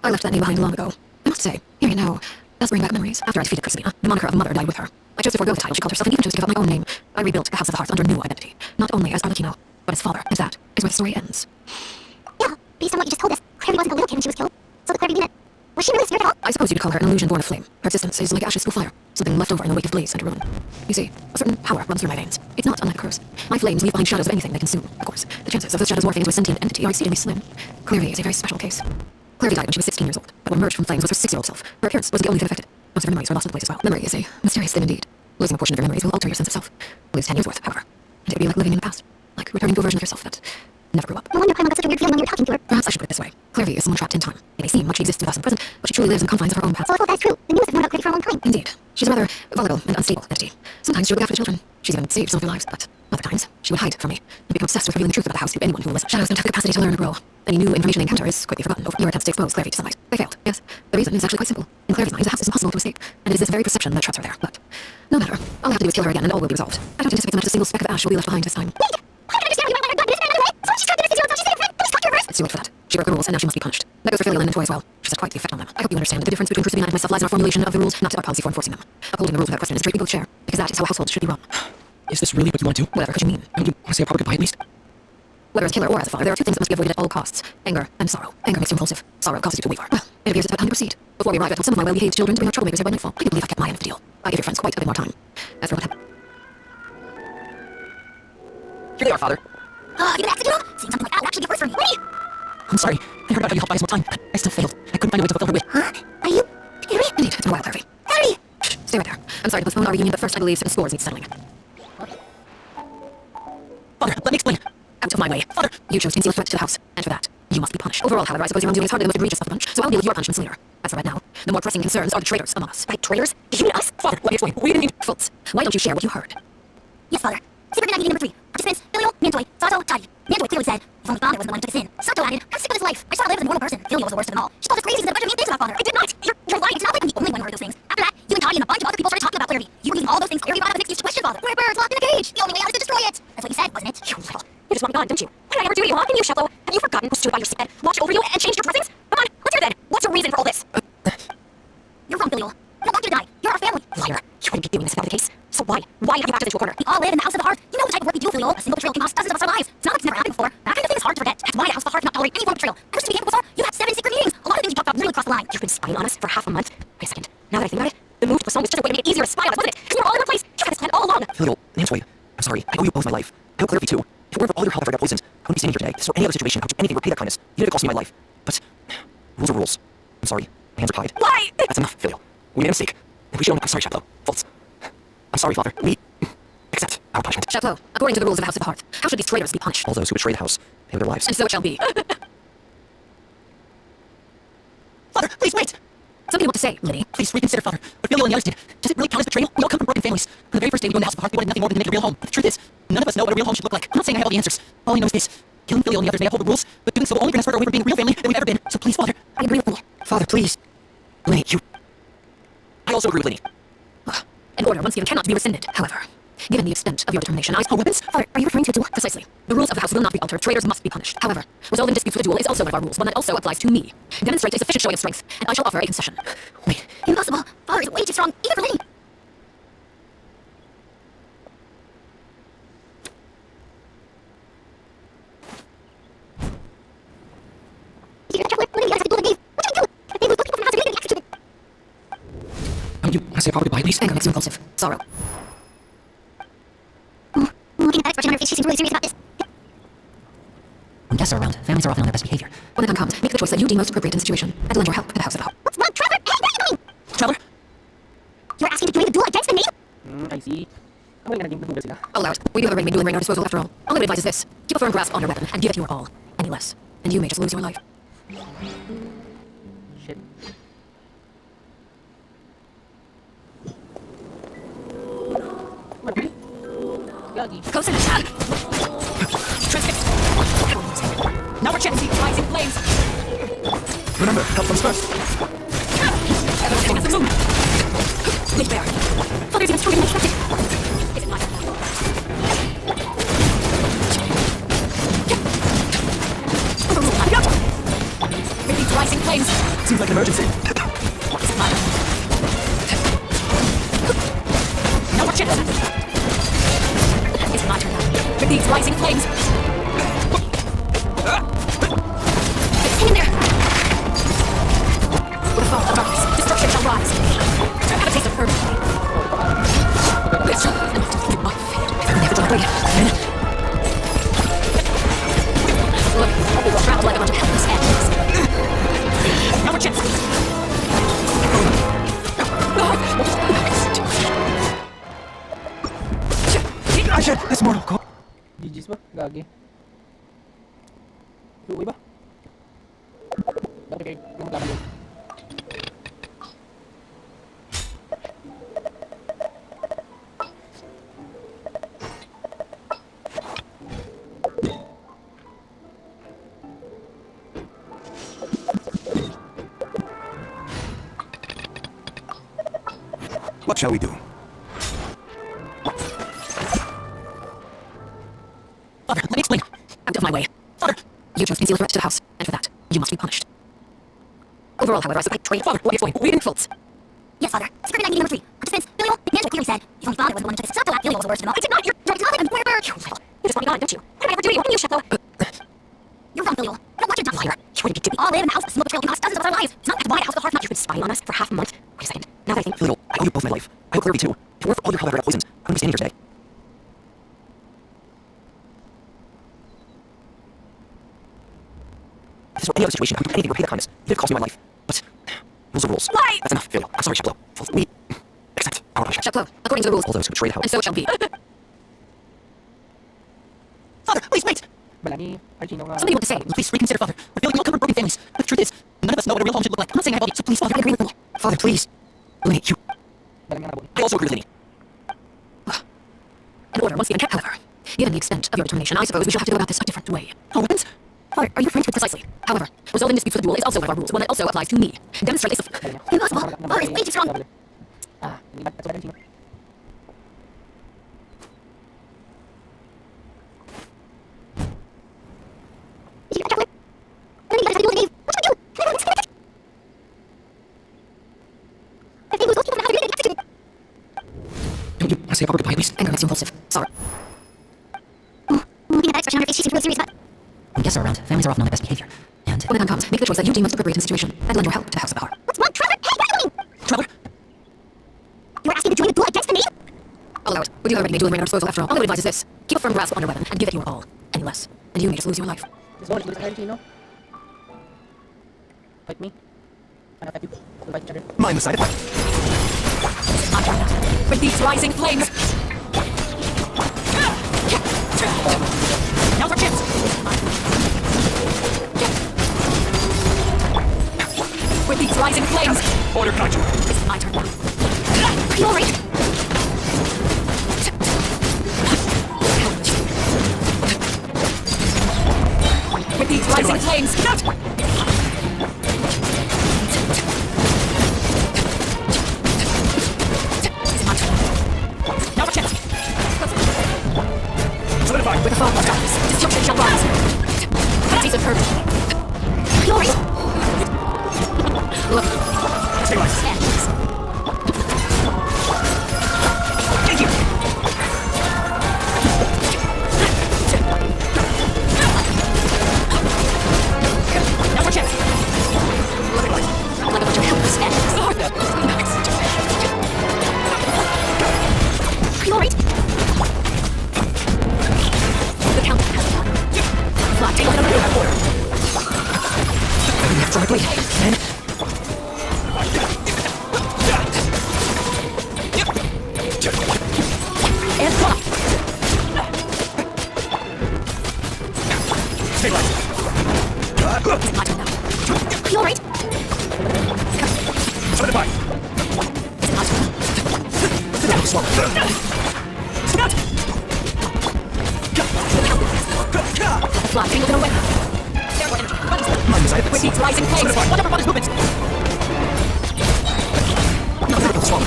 I left that name behind long ago. I must say, hearing it now does bring back memories. After I defeated Crucibina, the moniker of mother died with her. I chose to forego the title she called herself and even chose to give up my own name. I rebuilt the House of the Hearth under a new identity, not only as Arlecchino, but as father, and that is where the story ends. Yeah, based on what you just told us, Clairvy wasn't a little kid when she was killed. So the Clairvy was she really scared at all? I suppose you could call her an illusion born of flame. Her existence is like ashes through fire, something left over in the wake of blaze and ruin. You see, a certain power runs through my veins. It's not unlike a curse. My flames leave behind shadows of anything they consume. Of course, the chances of those shadows morphing into a sentient entity are exceedingly slim. Clairvy is a very special case. Clairvy died when she was 16 years old, but what emerged from flames was her 6-year-old self. Her appearance wasn't the only thing affected. Most of her memories were lost in the place as well. Memory is a mysterious thing indeed. Losing a portion of your memories will alter your sense of self. Lose 10 years worth, however, and it would be like living in the past, like returning to a version of yourself that never grew up. No wonder Paimon got such a weird feeling when you were talking to her. Perhaps I should put it this way. Clairvy is someone trapped in time. It may seem like she exists with us in the present, but she truly lives in the confines of her own past. So if all that's true, then you must have known about Clairvy for a long time. Indeed. She's a rather volatile and unstable entity. Sometimes she would look after the children. She's even saved some of their lives, but other times she would hide from me and become obsessed with revealing the truth about the house to anyone who will listen. Shadows don't have the capacity to learn or grow. Any new information they encounter is quickly forgotten over your attempts to expose Clairvy to sunlight. They failed, yes. The reason is actually quite simple. In Clairvy's mind, the house is impossible to escape, and it is this very perception that traps her there. But no matter. All I have to do is kill her again, and all will be resolved. I don't anticipate so much as a single speck of ash will be left behind this time. Wait! I don't understand how you might let her die, but isn't that another way? So she's trapped in her 6-year-old self, she's safe, right? Then she's talked to her first. Let's do it for that. She broke the rules, and now she must be punished. That goes for Filial and Toy as well. She's had quite the effect on them. I hope you understand that the difference between Crucibina and myself lies in our formulation of the rules, not our policy for enforcing them. Upholding the rules without question is a trait we both share, because that is how a household should be run. Is this really what you want to do? Whatever could you mean? Don't you want to say a proper goodbye at least? Whether as a killer or as a father, there are two things that must be avoided at all costs. Anger and sorrow. Anger makes you impulsive. Sorrow causes you to waver. Well, it appears it's about time to proceed. Before we arrive, I told some of my well-behaved children to bring our troublemakers here by nightfall. I can believe I kept my end of the deal. I give your friends quite a bit more time. As for what happened. Here they are, Father. You can execute him? Seeing something like that would actually be a first for me. Ready? I'm sorry. I heard about how you helped buy us more time, but I still failed. I couldn't find a way to fulfill her wish. Huh? Are you kidding me? Indeed, it's been a while, Harvey. Harry! Shh, stay right there. I'm sorry to postpone our reunion, but first I believe certain scores need settling. Father, let me explain. Out of my way. Father, you chose to conceal a threat to the house, and for that, you must be punished. Overall, however, I suppose your wrongdoing is hardly the most egregious of the bunch, so I'll deal with your punishments later. As for right now, the more pressing concerns are the traitors among us. By traitors? Did you mean us? Father, let me explain. We didn't mean... Fultz, why don't you share what you heard? Yes, Father. Secret meeting number 3. Participants, Filio, Mantoy, Sato, Toddy. Mantoy clearly said, if only Father wasn't the one who took us in. Sato added, I'm sick of his life. I just want to live as a normal person. Filio was the worst of them all. She told us crazy and a bunch of mean things about Father. I did not. You're lying. It's not like I'm the only one who heard those things. After that, you and Toddy and a bunch of other people started talking about Larrabee. You were using all those things clearly brought up an excuse to question Father. We're birds locked in a cage. The only way out is to destroy it. That's what you said, wasn't it? You little. You just want me gone, don't you? What did I ever do to you, huh? And you, Sheplo? Have you forgotten who stood by your sickbed, watched over you, and changed your dressings? Come on, let's hear it then. What's your reason for all this? You're wrong, Filio. We don't want you to die. You're our family. Liar. You wouldn't be doing this if that were the case. So why? Why have you backed us into a corner? We all live in the House of the Hearth. You know the type of work we do, Filio. A single betrayal can cost dozens of us our lives. It's not like it's never happened before. That kind of thing is hard to forget. That's why the House of the Hearth cannot tolerate any form of betrayal. Ever since we came before, you had 7 secret meetings. A lot of things you talked about really crossed the line. You've been spying on us for half a month? Wait a second. Now that I think about it, the move to Poisson was just a way to make it easier to spy on us, wasn't it? Because we were all in one place. You had this plan all along. Filio, Nantoy, I'm sorry. I owe you both my life. I owe Clarity too. If it weren't for all your help after I got poisoned, I wouldn't be standing here today. If this were any other situation, I would do anything to repay that kindness, even if it cost me my life. But rules are rules. I'm sorry. My hands are tied. Why? That's enough, Filio. We made a mistake. And we should own it. I'm sorry, Sheplo. Fultz. I'm sorry, Father. We accept our punishment. Chapeau, according to the rules of the House of the Hearth, how should these traitors be punished? All those who betray the house pay with their lives. And so it shall be. Father, please wait! Something you want to say, Liddy? Please reconsider, Father. What Filio and the others did. Does it really count as betrayal? We all come from broken families. From the very first day we joined the House of the Hearth, we wanted nothing more than to make it a real home. But the truth is, none of us know what a real home should look like. I'm not saying I have all the answers. All I know is this. Killing Filio and the others may uphold the rules, but doing so will only bring us further away from being the real family that we've ever been. So please, Father. I agree with me. Father, please. Lenny, you... I also agree with Lenny. An order once given cannot be rescinded, however. Given the extent of your determination, I... Our weapons? Father, are you referring to a duel? Precisely. The rules of the House will not be altered. Traitors must be punished. However, resolving disputes with a duel is also one of our rules, one that also applies to me. Demonstrate a sufficient showing of strength, and I shall offer a concession. Wait. Impossible. Father is way too strong, even for Lenny. You want to say a proper goodbye, please? Anger makes you impulsive. Sorrow. Looking at that expression on her face, she seems really serious about this. When guests are around, families are often on their best behavior. When the time comes, make the choice that you deem most appropriate in the situation, and lend your help in the House of the Hearth. What's wrong, Trevor? Hey, what are you doing? Traveler? You're asking to join the duel against me? I see. Kamu nga naging buga sila. I'll allow it. We do have a ring dueling ring at our disposal after all. All I would advise is this. Keep a firm grasp on your weapon, and give it your all. Any less, and you may just lose your life. Shit. Gagi. Go send a tag! Transfix! Now we're chanting rising flames! Remember, help comes first. Everything has the moon! Lead bear! Father's even stronger than expected! Is it my Overrule, I'm out! Repeat rising flames! Seems like an emergency. What is it mine? Now we're chanting! It's my turn now. Repeat rising flames! Hang in there! With the fall of darkness, destruction shall rise. Have a taste of purge. This shall not be my fate. If I never join again. Look, we will travel like a bunch of helpless ants. Now we're chanting! I should. That's mortal. Go. GG's ba? Gagi. Uwi ba? Dati kayo maglaban yun. What shall we do? Father, let me explain. Out of my way. Father! You chose to conceal a threat to the house, and for that, you must be punished. Overall, however, I support trade. Father, let me explain. We didn't Fultz. Yes, Father. Secret meeting number 3. Participants, Filio, Mantoy clearly said, if only Father was the one who took us. Sato, Filio was the worst of them all. I did not! You're not like I'm a bird! You little. You just want me gone, don't you? What did I ever do to you? What did you, Sheplo? You're wrong, Filio. I don't want your dumb Liar. You wouldn't be doing... We all live in the house. A single betrayal can cost dozens of us our lives. It's not why the House of the Hearth not. You've been spying on us for half a month? Wait a second. Now that I think... Filio, I owe you both my life. I owe Clarity too. If it weren't for all your help after I got poisoned, I wouldn't be standing here today. other situation, I would do anything to repay that kindness. Even if it cost me my life. But rules are rules. Why? That's enough, Filial. I'm sorry, Sheplo. We accept our relationship. Sheplo, according to the rules, All those who betray the house. and so it shall be. Father, please wait! Wala ni Archino nga. Something you want to say? Please reconsider, Father. We're building all-covered broken families. But the truth is, none of us know what a real home should look like. I'm not saying I love you, so please, Father, I agree with me. Father, please. Lenny, you... Wala nga nabon. I also agree with Lenny. An order once again kept, however. Given the extent of your determination, I suppose we shall have to go about this a different way. Our weapons? Father, are you referring to it precisely? However, resolving disputes with the duel is also one of our rules, one that also applies to me. Demonstrate this. Impossible! Father is way too strong! Ah, hindi ba? That's what Archino. Don't you want to say a proper goodbye, at least? Anger makes you impulsive. Sorry. Looking at that expression on her face, she seems really serious about it. Guests are around. Families are often on their best behavior. And When the time comes, make the choice that you deem most appropriate in the situation, and lend your help to the House of the Heart. What's wrong, Trevor? Hey, what are you doing? Trevor? You're asking to join the duel against the knave? I'll allow it. With you already made dueling at our disposal after all I would advise is this. Keep a firm grasp on your weapon, and give it your all. Any less. And you may just lose your life. Let's go, let's go, Archino. Fight me. I'll fight you. We'll fight each other. Mind the side effect. With these rising flames! Now's our chance! With these rising flames! Order guide you. It's my turn now. Fury! With these rising flames! Now our chance! Solidify. With the fog of darkness, destruction shall rise! Penalties of purge! Fury! Look! Stabilize. Stand, please. Thank you. Now our chance! Like a bunch of helpless animals. Fury! The countdown has begun. Fly, take a look at order. From my blade. And... And fly! Stabilize. It's my turn now. Fury! Solidify. It's my turn. Slow. Scout! The fly, take a look at our weapon. Therefore, energy, runs Mind the side with effects. these rising flames. Watch out for brother's movements. Slow.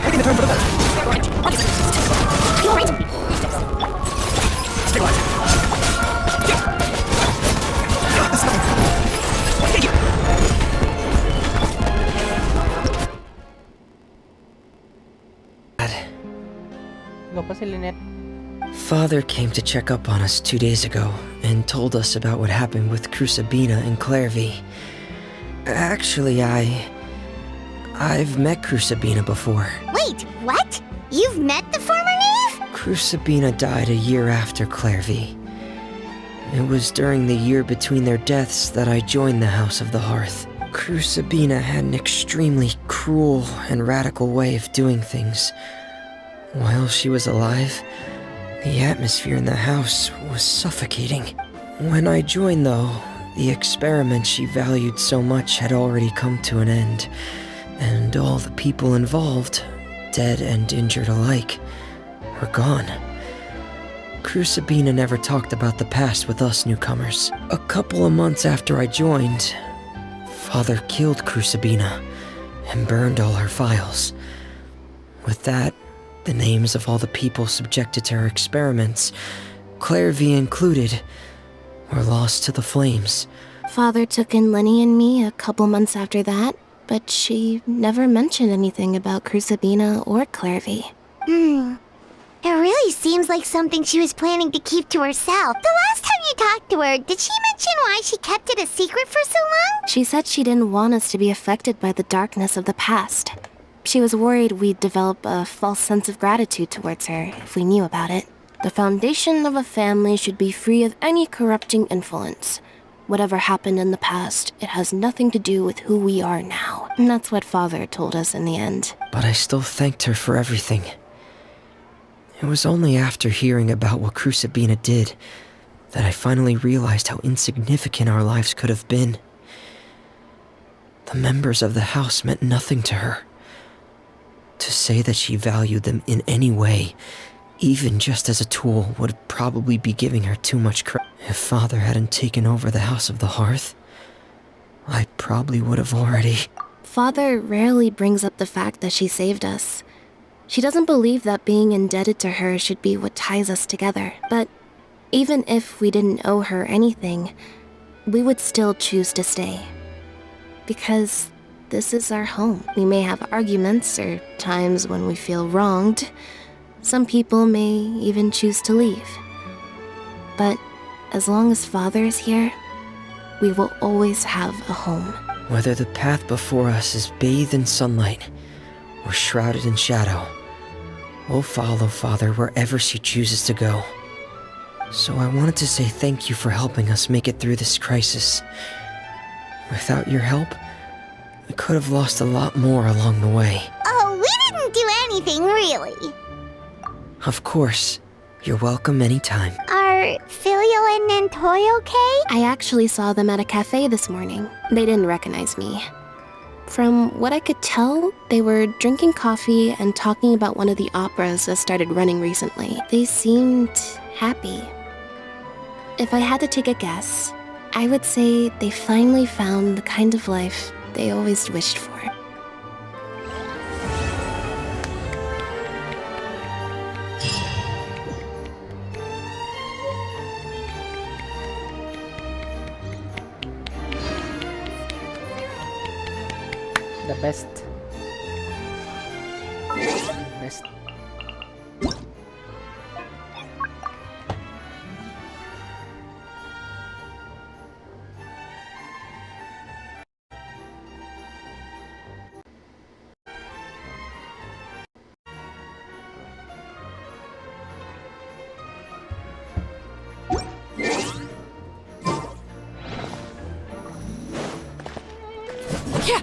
Making the turn for the better. Therefore, energy, runs Fury! Stabilize. Thank you. Go pa si Lynette. Father came to check up on us 2 days ago and told us about what happened with Crusabina and Clairvy. Actually, I've met Crusabina before. Wait, what? You've met the former knave? Crusabina died a year after Clairvy. It was during the year between their deaths that I joined the House of the Hearth. Crusabina had an extremely cruel and radical way of doing things. While she was alive, the atmosphere in the house was suffocating. When I joined, though, the experiment she valued so much had already come to an end, and all the people involved, dead and injured alike, were gone. Crusabina never talked about the past with us newcomers. A couple of months after I joined, Father killed Crusabina and burned all her files. With that, the names of all the people subjected to her experiments, Clairvy included, were lost to the flames. Father took in Lenny and me a couple months after that, but she never mentioned anything about Crusabina or Clairvy. It really seems like something she was planning to keep to herself. The last time you talked to her, did she mention why she kept it a secret for so long? She said she didn't want us to be affected by the darkness of the past. She was worried we'd develop a false sense of gratitude towards her if we knew about it. The foundation of a family should be free of any corrupting influence. Whatever happened in the past, it has nothing to do with who we are now. And that's what Father told us in the end. But I still thanked her for everything. It was only after hearing about what Crucibina did that I finally realized how insignificant our lives could have been. The members of the house meant nothing to her. To say that she valued them in any way, even just as a tool, would probably be giving her too much credit. If Father hadn't taken over the House of the Hearth, I probably would have already... Father rarely brings up the fact that she saved us. She doesn't believe that being indebted to her should be what ties us together. But even if we didn't owe her anything, we would still choose to stay. Because this is our home. We may have arguments or times when we feel wronged. Some people may even choose to leave. But as long as Father is here, we will always have a home. Whether the path before us is bathed in sunlight or shrouded in shadow, we'll follow Father wherever she chooses to go. So I wanted to say thank you for helping us make it through this crisis. Without your help, we could have lost a lot more along the way. Oh, we didn't do anything, really. Of course. You're welcome anytime. Are Filial and Nantoy okay? I actually saw them at a cafe this morning. They didn't recognize me. From what I could tell, they were drinking coffee and talking about one of the operas that started running recently. They seemed happy. If I had to take a guess, I would say they finally found the kind of life they always wished for. The best. Best. Yeah.